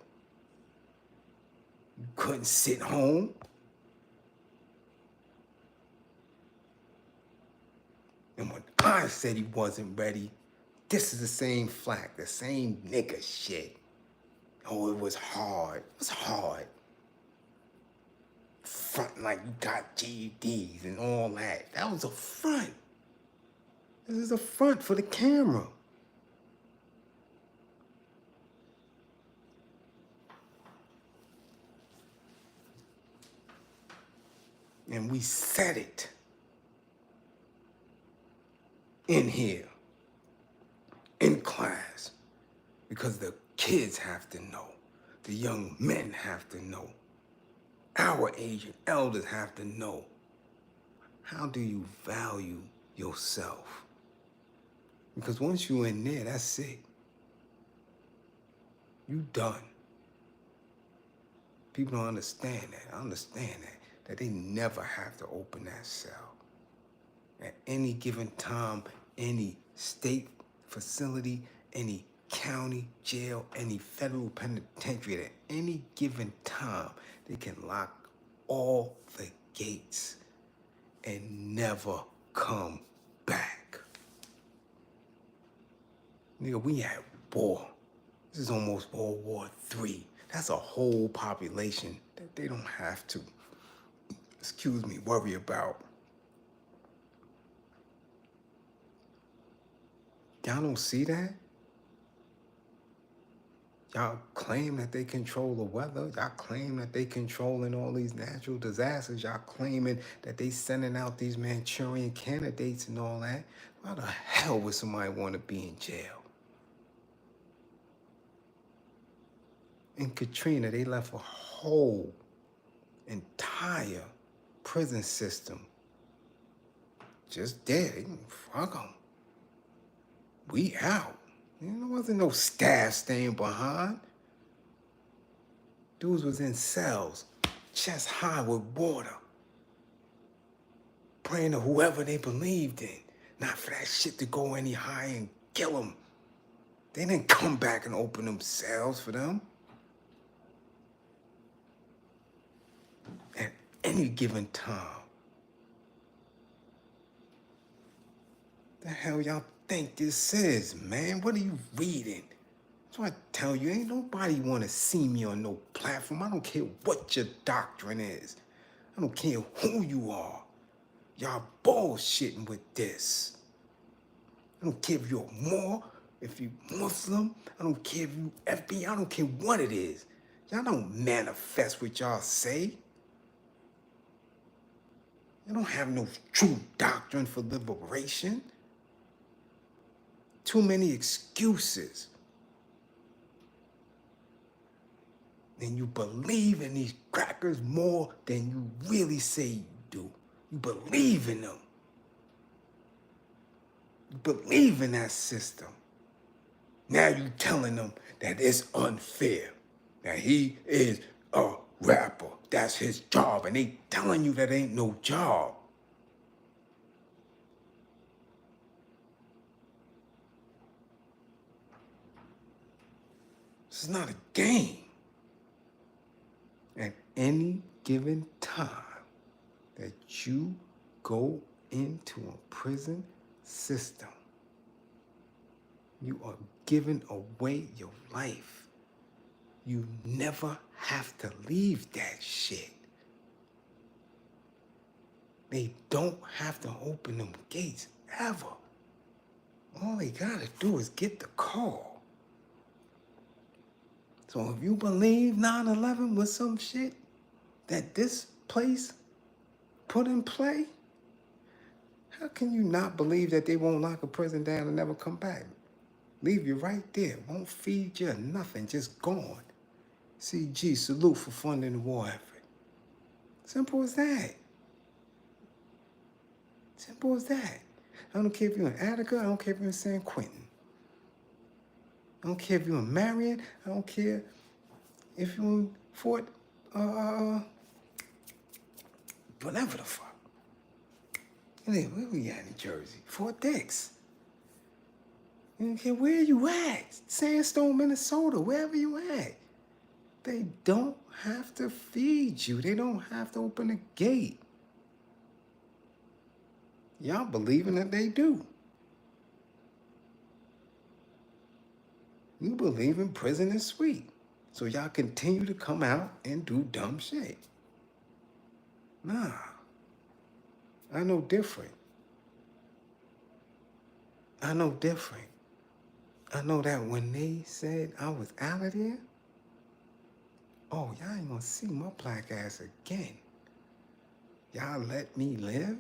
You couldn't sit home. And when I said he wasn't ready, this is the same flack, the same nigga shit. Oh, it was hard. It was hard. Front like you got GEDs and all that. That was a front. This is a front for the camera. And we said it in here, in class, because the kids have to know, the young men have to know, our age and elders have to know. How do you value yourself? Because once you're in there, that's it. You done. People don't understand that. I understand that they never have to open that cell. At any given time, any state facility, any county jail, any federal penitentiary, at any given time, they can lock all the gates and never come back. Nigga, we at war. This is almost World War III. That's a whole population that they don't have to, worry about. Y'all don't see that? Y'all claim that they control the weather. Y'all claim that they controlling all these natural disasters. Y'all claiming that they sending out these Manchurian candidates and all that. Why the hell would somebody want to be in jail? In Katrina, they left a whole entire prison system just dead. They can fuck them. We out. There wasn't no staff staying behind. Dudes was in cells, chest high with water, praying to whoever they believed in, not for that shit to go any higher and kill them. They didn't come back and open them cells for them. At any given time. The hell y'all think this is, man? What are you reading? So I tell you, ain't nobody want to see me on no platform. I don't care what your doctrine is. I don't care who you are. Y'all bullshitting with this. I don't care if you're Moor, if you Muslim. I don't care if you FBI. I don't care what it is. Y'all don't manifest what y'all say. You don't have no true doctrine for liberation. Too many excuses. And you believe in these crackers more than you really say you do. You believe in them. You believe in that system. Now you telling them that it's unfair. That he is a rapper. That's his job. And they telling you that ain't no job. This is not a game. At any given time that you go into a prison system, you are giving away your life. You never have to leave that shit. They don't have to open them gates ever. All they gotta do is get the call. So if you believe 9/11 was some shit that this place put in play, how can you not believe that they won't lock a prison down and never come back? Leave you right there. Won't feed you nothing, just gone. CG, salute for funding the war effort. Simple as that. Simple as that. I don't care if you're in Attica. I don't care if you're in San Quentin. I don't care if you're in Marion. I don't care if you're in Fort, whatever the fuck. Where we at in Jersey? Fort Dix. I don't care where you at. Sandstone, Minnesota, wherever you at. They don't have to feed you. They don't have to open the gate. Y'all believing that they do. You believe in prison is sweet. So y'all continue to come out and do dumb shit. Nah. I know different. I know different. I know that when they said I was out of there, oh, y'all ain't gonna see my black ass again. Y'all let me live?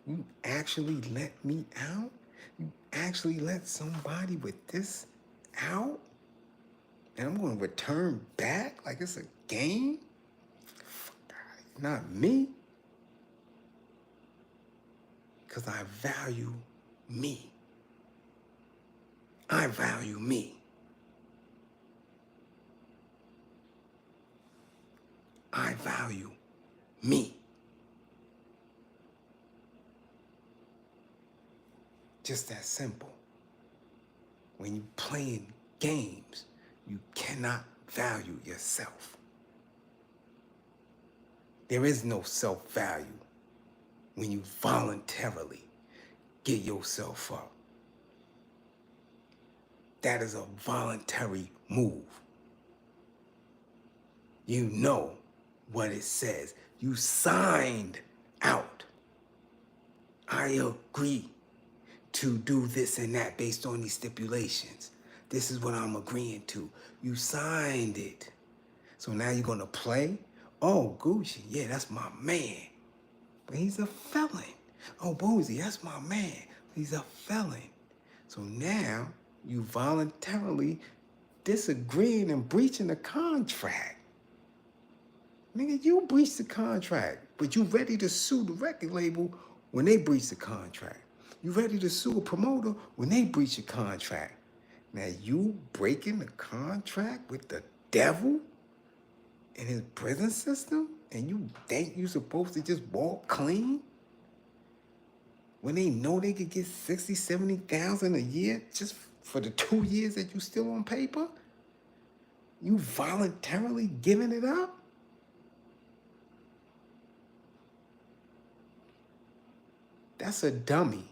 You actually let me out? You actually let somebody with this out? And I'm gonna return back like it's a game? Not me. Because I value me. I value me. I value me. Just that simple. When you playing games, you cannot value yourself. There is no self-value when you voluntarily get yourself up. That is a voluntary move. You know what it says. You signed out. I agree to do this and that based on these stipulations. This is what I'm agreeing to. You signed it. So now you're gonna play? Oh, Gucci, yeah, that's my man. But he's a felon. Oh, Boozy, that's my man. He's a felon. So now you voluntarily disagreeing and breaching the contract. Nigga, you breached the contract, but you ready to sue the record label when they breach the contract. You ready to sue a promoter when they breach a contract. Now you breaking the contract with the devil in his prison system, and you think you supposed to just walk clean? When they know they could get 60, 70,000 a year just for the 2 years that you still on paper? You voluntarily giving it up? That's a dummy.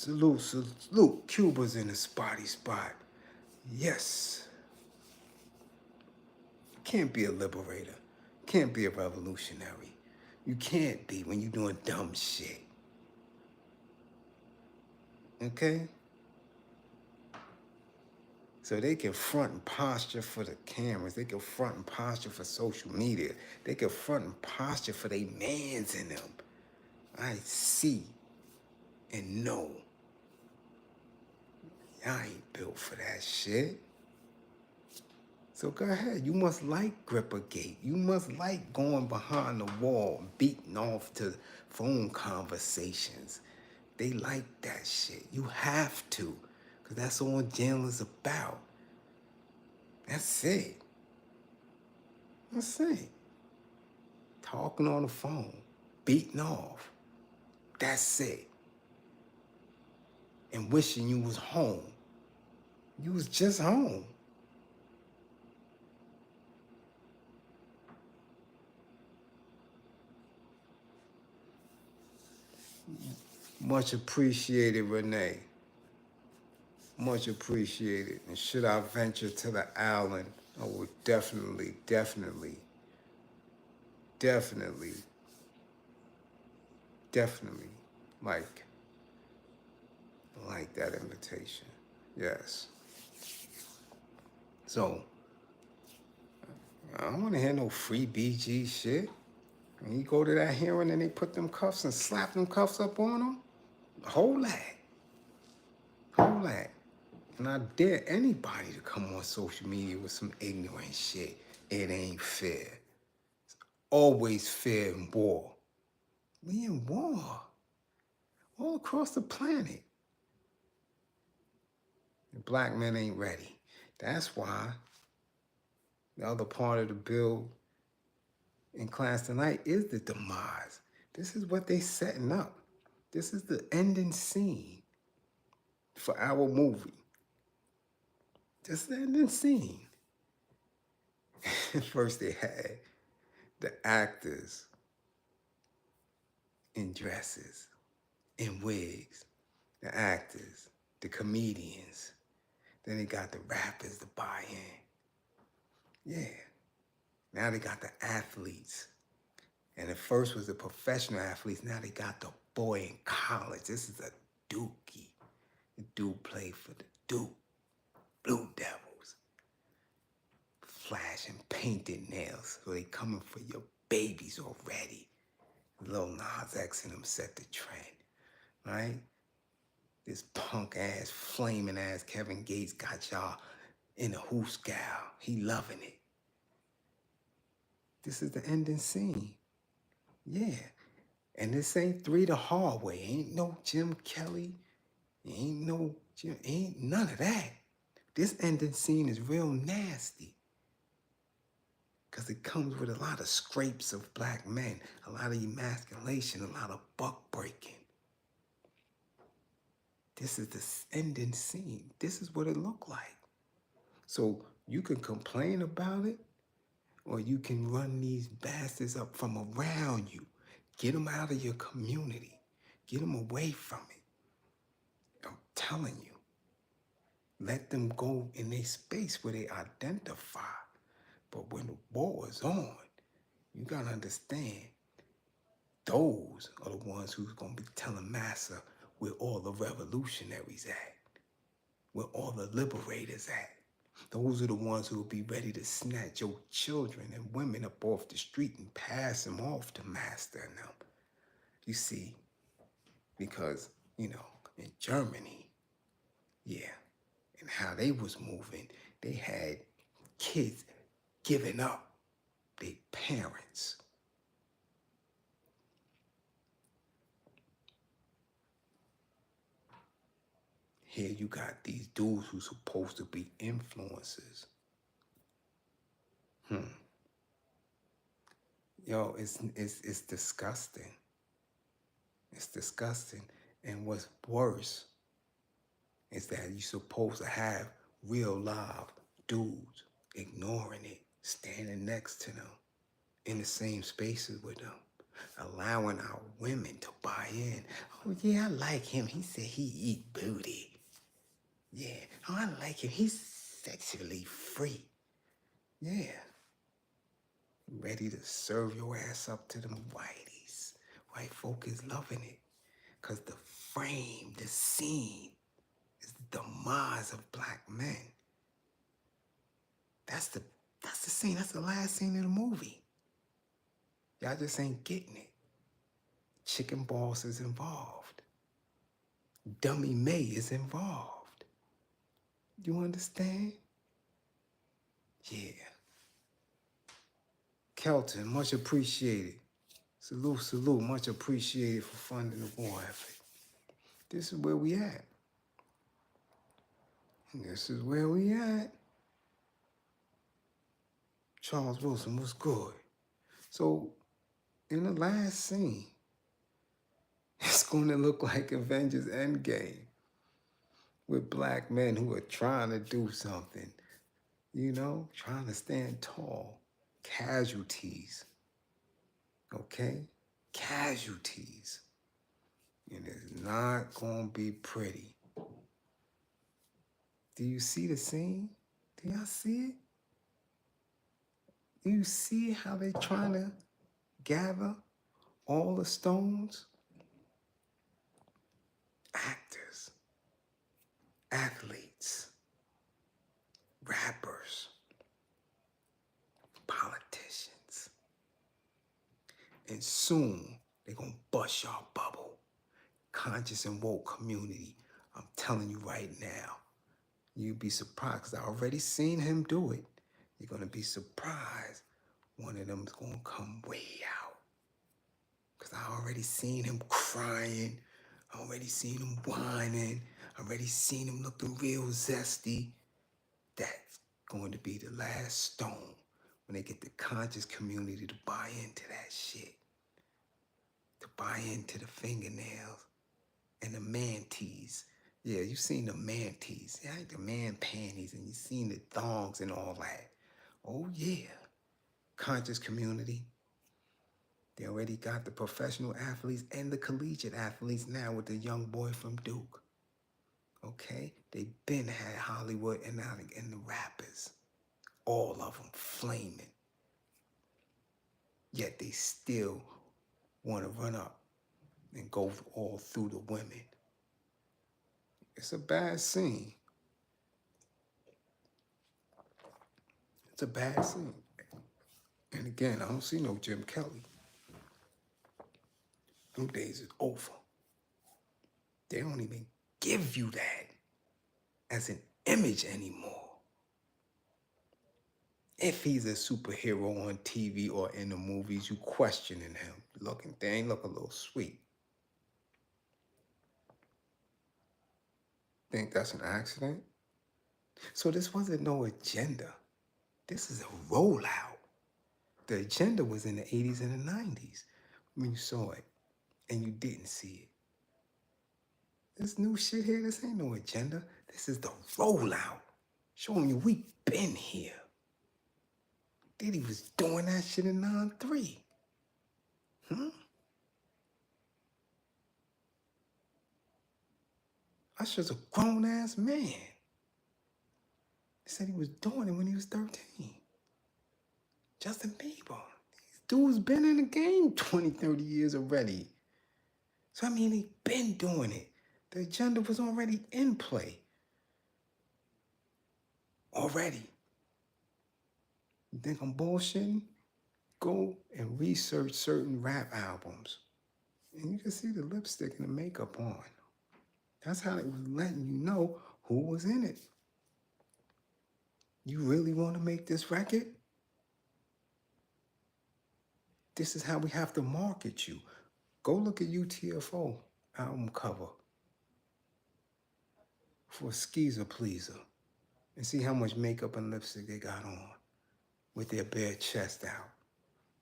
Salute, salute. Cuba's in the spotty spot. Yes. You can't be a liberator. You can't be a revolutionary. You can't be when you're doing dumb shit. Okay? So they can front and posture for the cameras. They can front and posture for social media. They can front and posture for their mans in them. I see and know. Y'all ain't built for that shit. So go ahead. You must like Grippergate. You must like going behind the wall, beating off to phone conversations. They like that shit. You have to, because that's all jail is about. That's it. That's it. Talking on the phone, beating off. That's it. And wishing you was home. You was just home. Much appreciated, Renee. Much appreciated. And should I venture to the island, I would definitely like that invitation. Yes. So, I don't want to hear no free BG shit. When you go to that hearing and they put them cuffs and slap them cuffs up on them, hold that. Hold that. And I dare anybody to come on social media with some ignorant shit. It ain't fair. It's always fair in war. We in war. All across the planet. The black men ain't ready. That's why the other part of the bill in class tonight is the demise. This is what they setting up. This is the ending scene for our movie. Just the ending scene. First they had the actors in dresses, in wigs, the actors, the comedians. Then they got the rappers to buy in. Yeah. Now they got the athletes. And at first was the professional athletes. Now they got the boy in college. This is a dookie. The dude played for the Duke Blue Devils. Flashing painted nails. So they coming for your babies already. Lil Nas X and them set the trend. Right? This punk ass, flaming ass Kevin Gates got y'all in a hooscow. He loving it. This is the ending scene. Yeah. And this ain't Three the Hard Way. Ain't no Jim Kelly. Ain't none of that. This ending scene is real nasty. Because it comes with a lot of scrapes of black men, a lot of emasculation, a lot of buck breaking. This is the ending scene. This is what it looked like. So you can complain about it, or you can run these bastards up from around you. Get them out of your community. Get them away from it. I'm telling you. Let them go in their space where they identify. But when the war is on, you gotta understand, those are the ones who's gonna be telling massa where all the revolutionaries at, where all the liberators at. Those are the ones who will be ready to snatch your children and women up off the street and pass them off to master and them. You see, because, in Germany, yeah, and how they was moving, they had kids giving up their parents. Here you got these dudes who's supposed to be influencers. Yo, it's disgusting. It's disgusting. And what's worse is that you're supposed to have real live dudes ignoring it, standing next to them, in the same spaces with them. allowing our women to buy in. Oh yeah, I like him. He said he eat booty. Yeah, oh, I like him. He's sexually free. Yeah. Ready to serve your ass up to them whiteys. White folk is loving it. Because the frame, the scene, is the demise of black men. That's the scene. That's the last scene of the movie. Y'all just ain't getting it. Chicken Boss is involved. Dummy May is involved. You understand? Yeah. Kelton, much appreciated. Salute, salute, much appreciated for funding the war effort. This is where we at. This is where we at. Charles Wilson, what's good? So, in the last scene, it's going to look like Avengers Endgame with black men who are trying to do something, trying to stand tall. Casualties, okay? Casualties. And it's not going to be pretty. Do you see the scene? Do y'all see it? Do you see how they're trying to gather all the stones? Actors, athletes, rappers, politicians. And soon, they're going to bust your bubble. Conscious and woke community. I'm telling you right now. You'd be surprised, because I already seen him do it. You're going to be surprised. One of them's going to come way out. Because I already seen him crying. I already seen him whining. I already seen him looking real zesty. That's going to be the last stone when they get the conscious community to buy into that shit. To buy into the fingernails and the mantees. Yeah, you seen the mantees. Yeah, the man panties, and you seen the thongs and all that. Oh yeah. Conscious community. They already got the professional athletes and the collegiate athletes now with the young boy from Duke. Okay? They been had Hollywood and the rappers. All of them flaming. Yet they still want to run up and go all through the women. It's a bad scene. It's a bad scene. And again, I don't see no Jim Kelly. Them days is over. They don't even give you that as an image anymore. If he's a superhero on TV or in the movies, you questioning him. They ain't look a little sweet. Think that's an accident? So this wasn't no agenda. This is a rollout. The agenda was in the 80s and the 90s when you saw it and you didn't see it. This new shit here, this ain't no agenda. This is the rollout. Showing you we been here. Diddy was doing that shit in 9-3. Usher's a grown-ass man. He said he was doing it when he was 13. Justin Bieber. These dudes been in the game 20, 30 years already. So, I mean, they been doing it. The agenda was already in play. Already. You think I'm bullshitting? Go and research certain rap albums. And you can see the lipstick and the makeup on. That's how it was letting you know who was in it. You really want to make this record? This is how we have to market you. Go look at UTFO album cover for Skeezer Pleaser and see how much makeup and lipstick they got on with their bare chest out.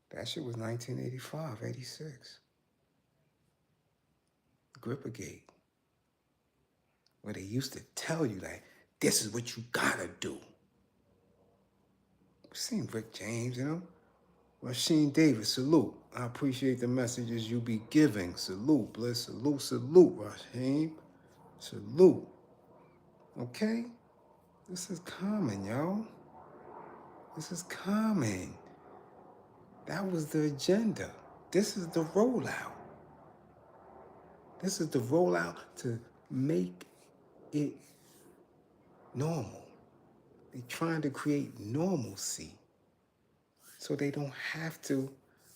That shit was 1985, 86. Grippergate. Where they used to tell you that this is what you gotta do. You seen Rick James, Rasheen Davis, salute. I appreciate the messages you be giving. Salute, Bliz. Salute, salute, Rasheen. Salute. Okay? This is common, yo. This is common. That was the agenda. This is the rollout. This is the rollout to make it normal. They're trying to create normalcy so they don't have to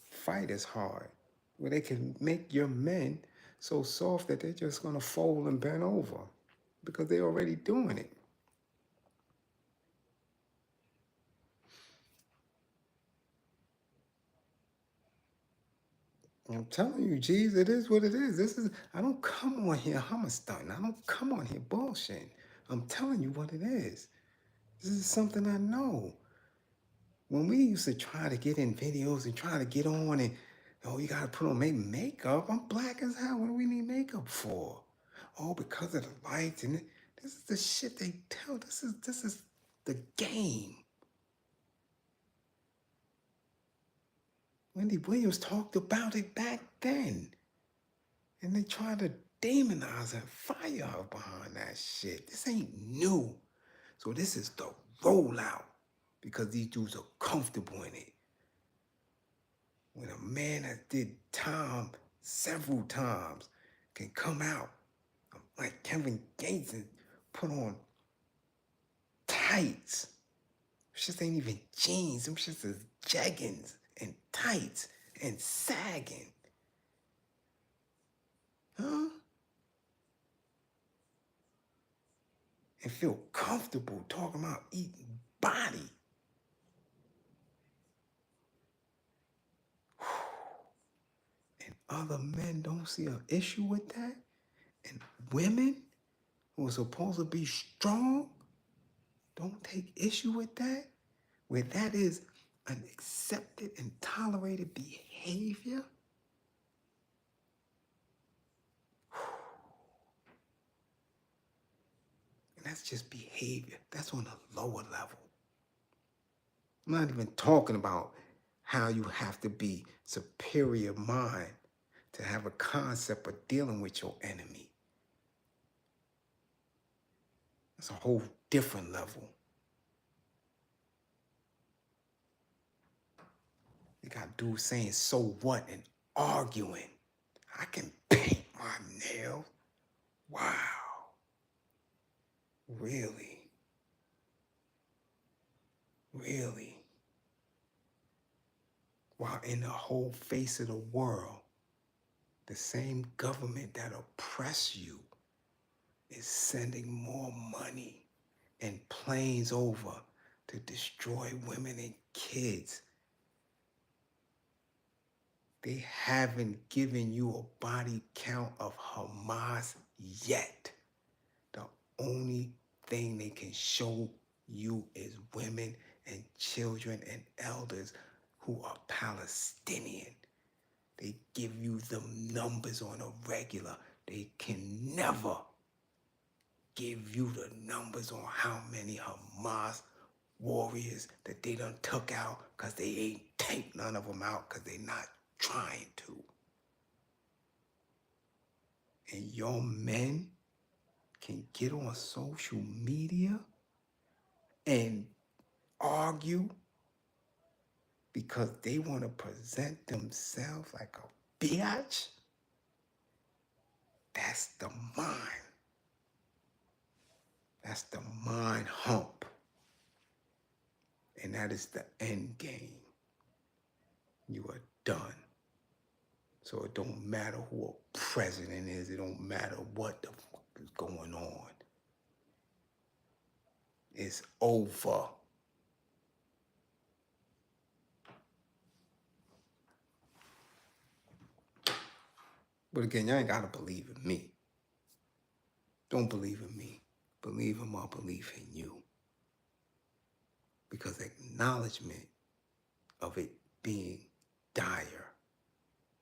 fight as hard. Where they can make your men so soft that they're just going to fold and bend over because they're already doing it. I'm telling you, G's, it is what it is. I don't come on here hummer-stunting. I don't come on here bullshitting. I'm telling you what it is. This is something I know. When we used to try to get in videos and try to get on and, oh, you got to put on makeup. I'm black as hell. What do we need makeup for? Oh, because of the lights. And this is the shit they tell. This is the game. Wendy Williams talked about it back then. And they tried to demonize and fire her behind that shit. This ain't new. So this is the rollout because these dudes are comfortable in it. When a man that did time several times can come out like Kevin Gates and put on tights. Shit ain't even jeans. Them shits is jeggings and tights and sagging. Huh? And feel comfortable talking about eating body. And other men don't see an issue with that. And women who are supposed to be strong don't take issue with that. Where that is an accepted and tolerated behavior. And that's just behavior. That's on a lower level. I'm not even talking about how you have to be superior mind to have a concept of dealing with your enemy. That's a whole different level. You got dudes saying, so what, and arguing. I can paint my nails. Wow. Really? Really? While in the whole face of the world, the same government that oppress you is sending more money and planes over to destroy women and kids. They haven't given you a body count of Hamas yet. The only thing they can show you is women and children and elders who are Palestinian. They give you the numbers on a regular. They can never give you the numbers on how many Hamas warriors that they done took out because they ain't take none of them out because they not trying to. And your men can get on social media and argue because they want to present themselves like a biatch. That's the mind. That's the mind hump. And that is the end game. You are done. So it don't matter who a president is. It don't matter what the fuck is going on. It's over. But again, y'all ain't gotta believe in me. Don't believe in me. Believe in my belief in you. Because acknowledgement of it being dire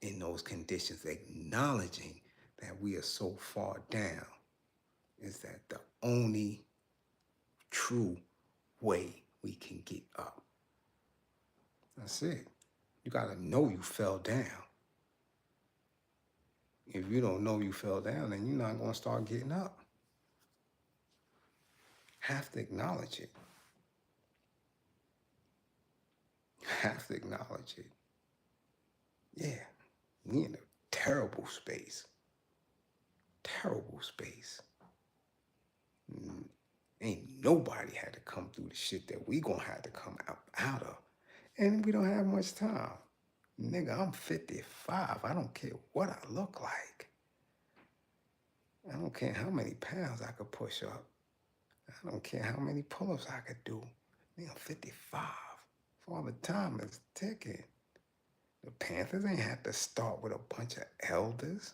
in those conditions, acknowledging that we are so far down, is that the only true way we can get up. That's it. You got to know you fell down. If you don't know you fell down, then you're not going to start getting up. Have to acknowledge it. Have to acknowledge it. Yeah, we in a terrible space. Terrible space. Ain't nobody had to come through the shit that we gonna have to come out of. And we don't have much time. Nigga, I'm 55. I don't care what I look like. I don't care how many pounds I could push up. I don't care how many pull-ups I could do. Nigga, I'm 55. Father time is ticking. The Panthers ain't had to start with a bunch of elders.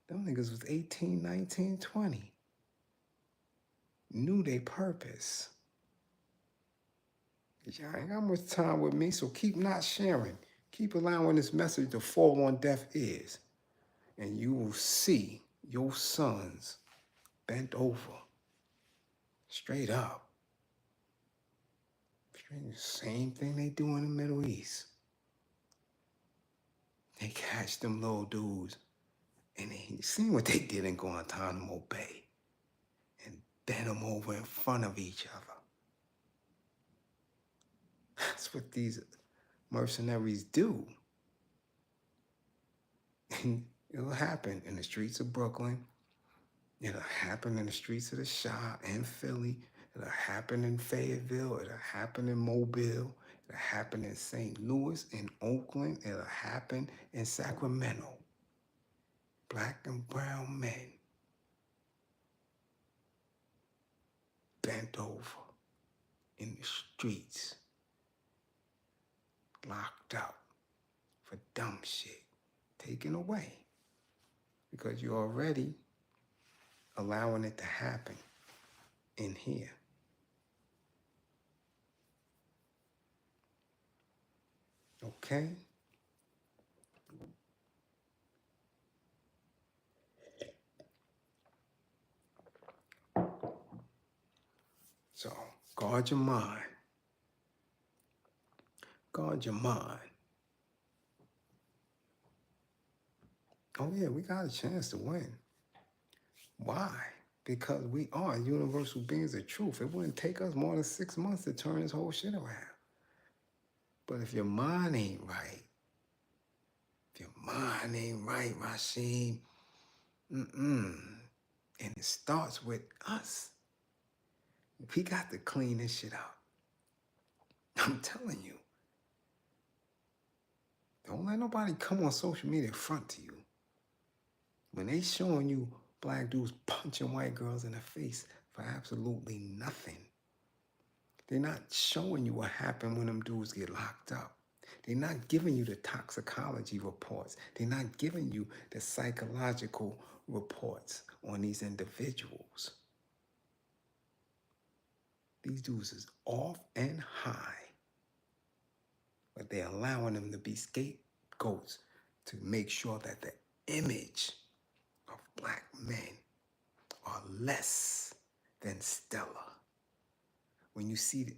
Them niggas was 18, 19, 20. Knew their purpose. Y'all ain't got much time with me, so keep not sharing. Keep allowing this message to fall on deaf ears. And you will see your sons bent over. Straight up. Same thing they do in the Middle East. They catch them little dudes, and they seen what they did in Guantanamo Bay, and bent them over in front of each other. That's what these mercenaries do. And it'll happen in the streets of Brooklyn. It'll happen in the streets of the Shah and Philly. It'll happen in Fayetteville. It'll happen in Mobile. It'll happen in St. Louis, in Oakland. It'll happen in Sacramento. Black and brown men bent over in the streets, locked up for dumb shit, taken away because you're already allowing it to happen in here. Okay? So, guard your mind. Guard your mind. Oh yeah, we got a chance to win. Why? Because we are universal beings of truth. It wouldn't take us more than 6 months to turn this whole shit around. But if your mind ain't right, Rashid, and it starts with us. We got to clean this shit up. I'm telling you. Don't let nobody come on social media in front to you. When they showing you black dudes punching white girls in the face for absolutely nothing. They're not showing you what happened when them dudes get locked up. They're not giving you the toxicology reports. They're not giving you the psychological reports on these individuals. These dudes is off and high, but they're allowing them to be scapegoats to make sure that the image of black men are less than stellar. When you see the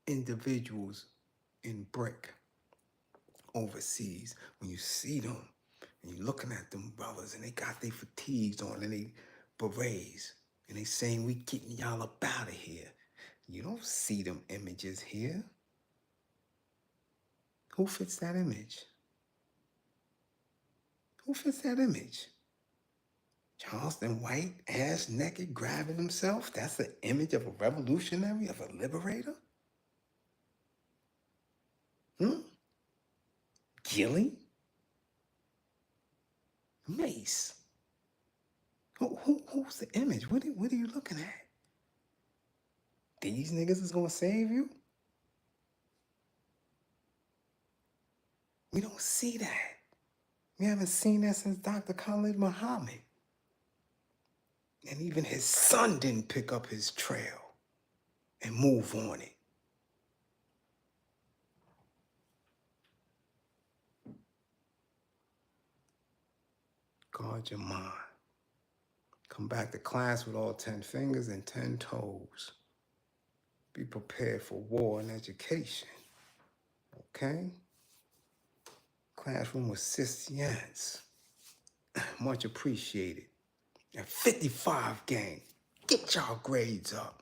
individuals in brick overseas, when you see them and you're looking at them brothers and they got their fatigues on and they berets and they saying we keeping y'all up out of here. You don't see them images here. Who fits that image? Who fits that image? Charleston White, ass naked, grabbing himself? That's the image of a revolutionary, of a liberator? Gilly? Mace? Who's the image? What are you looking at? These niggas is gonna save you? We don't see that. We haven't seen that since Dr. Khalid Muhammad. And even his son didn't pick up his trail and move on it. Guard your mind. Come back to class with all 10 fingers and 10 toes. Be prepared for war and education. Okay? Classroom assistants. Much appreciated. And 55 gang. Get y'all grades up.